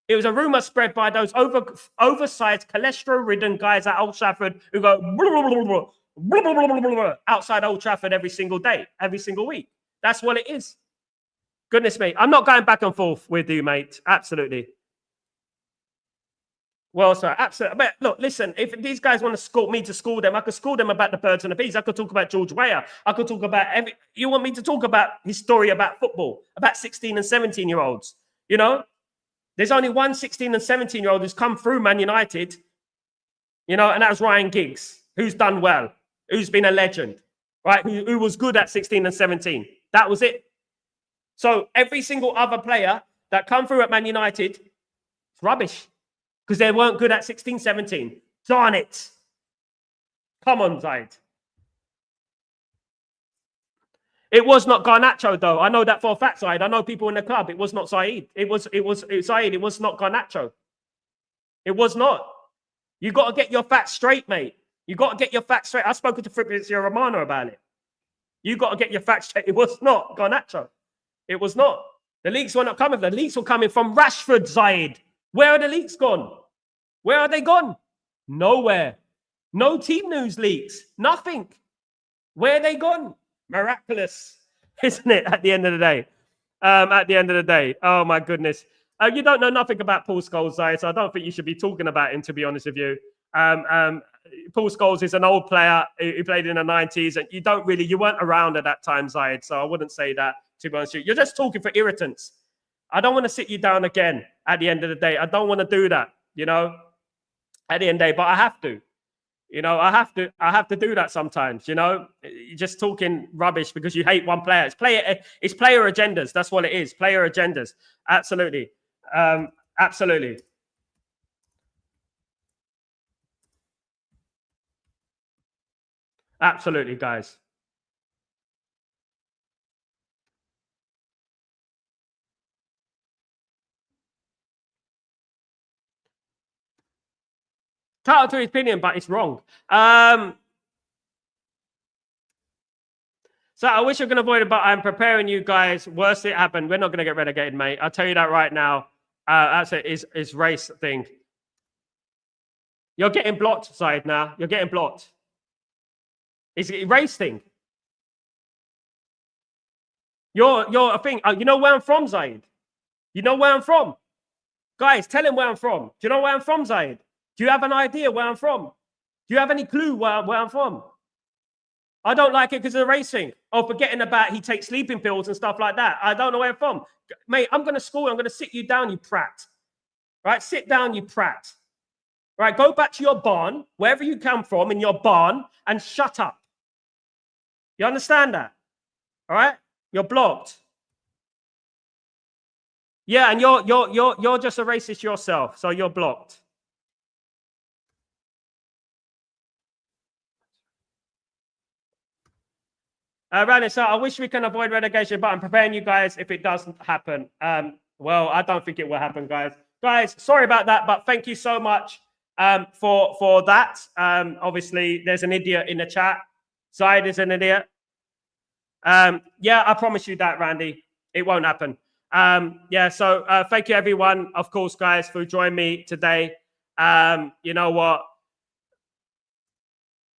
It was a rumor spread by those oversized, cholesterol-ridden guys at Old Trafford who go outside Old Trafford every single day, every single week. That's what it is. Goodness me. I'm not going back and forth with you, mate. Absolutely. Well, sir, absolutely. But look, listen, if these guys want to school them, I could school them about the birds and the bees. I could talk about George Weah. I could talk about you want me to talk about his story about football, about 16 and 17-year-olds, There's only one 16 and 17-year-old who's come through Man United, and that was Ryan Giggs, who's done well, who's been a legend, right? Who was good at 16 and 17. That was it. So every single other player that come through at Man United, it's rubbish because they weren't good at 16, 17. Darn it. Come on, Zaid. It was not Garnacho, though. I know that for a fact, Saeed. I know people in the club. It was not Saeed. It was Saeed. It was not Garnacho. It was not. You got to get your facts straight, mate. You got to get your facts straight. I've spoken to Fabrizio Romano about it. You got to get your facts straight. It was not Garnacho. It was not. The leaks were not coming. The leaks were coming from Rashford, Saeed. Where are the leaks gone? Where are they gone? Nowhere. No team news leaks. Nothing. Where are they gone? Miraculous, isn't it? At the end of the day, oh my goodness, you don't know nothing about Paul Scholes, Zayed, so I don't think you should be talking about him. To be honest with you, Paul Scholes is an old player who played in the 90s, and you weren't around at that time, Zayed. So I wouldn't say that. To be honest with you, you're just talking for irritants. I don't want to sit you down again. At the end of the day, I don't want to do that. At the end of the day, but I have to. I have to do that sometimes, You're just talking rubbish because you hate one player. It's player agendas. That's what it is. Player agendas. Absolutely. Absolutely. Absolutely, guys. Title to his opinion, but it's wrong. So I wish I could avoid it, but I'm preparing you guys. Worst it happened, we're not going to get relegated, mate. I'll tell you that right now. That's it. It's race thing. You're getting blocked, Saeed, now. You're getting blocked. It's a race thing. You're a thing. You know where I'm from, Zaid? You know where I'm from? Guys, tell him where I'm from. Do you know where I'm from, Zaid? Do you have an idea where I'm from? Do you have any clue where I'm from? I don't like it because of the racing. Oh, forgetting about he takes sleeping pills and stuff like that. I don't know where I'm from. Mate, I'm going to school. I'm going to sit you down, you prat. Right? Sit down, you prat. Right? Go back to your barn, wherever you come from, in your barn, and shut up. You understand that? All right? You're blocked. Yeah, and you're just a racist yourself, so you're blocked. Randy, so I wish we can avoid relegation, but I'm preparing you guys if it doesn't happen. Well, I don't think it will happen, guys. Guys, sorry about that, but thank you so much for that. Obviously, there's an idiot in the chat. Zaid is an idiot. Yeah, I promise you that, Randy. It won't happen. Yeah, so thank you, everyone, of course, guys, for joining me today. You know what?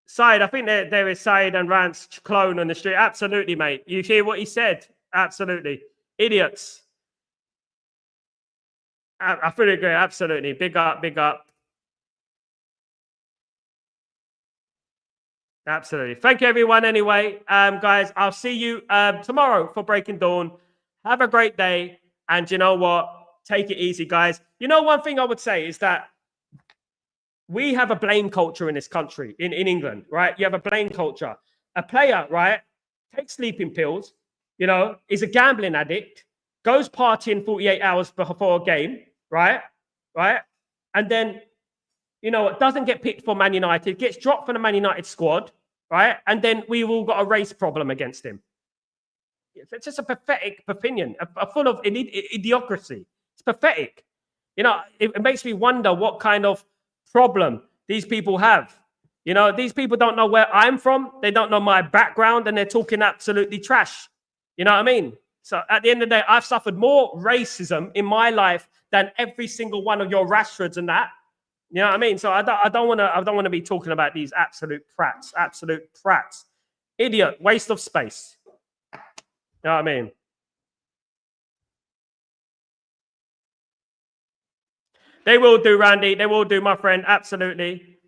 Said, I think there is Said and Rant's clone on the street. Absolutely, mate. You hear what he said? Absolutely. Idiots. I fully agree. Absolutely. Big up, big up. Absolutely. Thank you, everyone, anyway. Guys, I'll see you tomorrow for Breaking Dawn. Have a great day. And you know what? Take it easy, guys. You know, one thing I would say is that we have a blame culture in this country, in England, right? You have a blame culture. A player, right, takes sleeping pills, you know, is a gambling addict, goes partying 48 hours before a game, right? Right? And then, you know, doesn't get picked for Man United, gets dropped from the Man United squad, right? And then we've all got a race problem against him. It's just a pathetic opinion, full of idiocracy. It's pathetic. You know, it makes me wonder what kind of problem these people have. You know, these people don't know where I'm from. They don't know my background, and they're talking absolutely trash. You know what I mean? So at the end of the day, I've suffered more racism in my life than every single one of your Rashfords and that. You know what I mean? So I don't want to be talking about these absolute prats, idiot, waste of space. You know what I mean? They will do, Randy. They will do, my friend. Absolutely.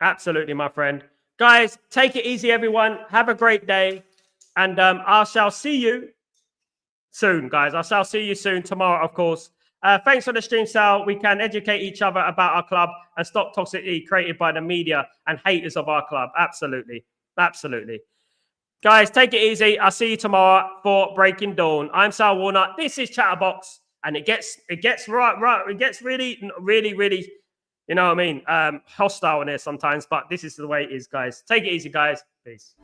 Absolutely, my friend. Guys, take it easy, everyone. Have a great day. And I shall see you soon, guys. I shall see you soon tomorrow, of course. Thanks for the stream, Sal. We can educate each other about our club and stop toxicity created by the media and haters of our club. Absolutely. Absolutely. Guys, take it easy. I'll see you tomorrow for Breaking Dawn. I'm Sal Warner. This is Chatterbox. And it gets right. It gets really, you know what I mean, hostile in here sometimes. But this is the way it is, guys. Take it easy, guys. Peace.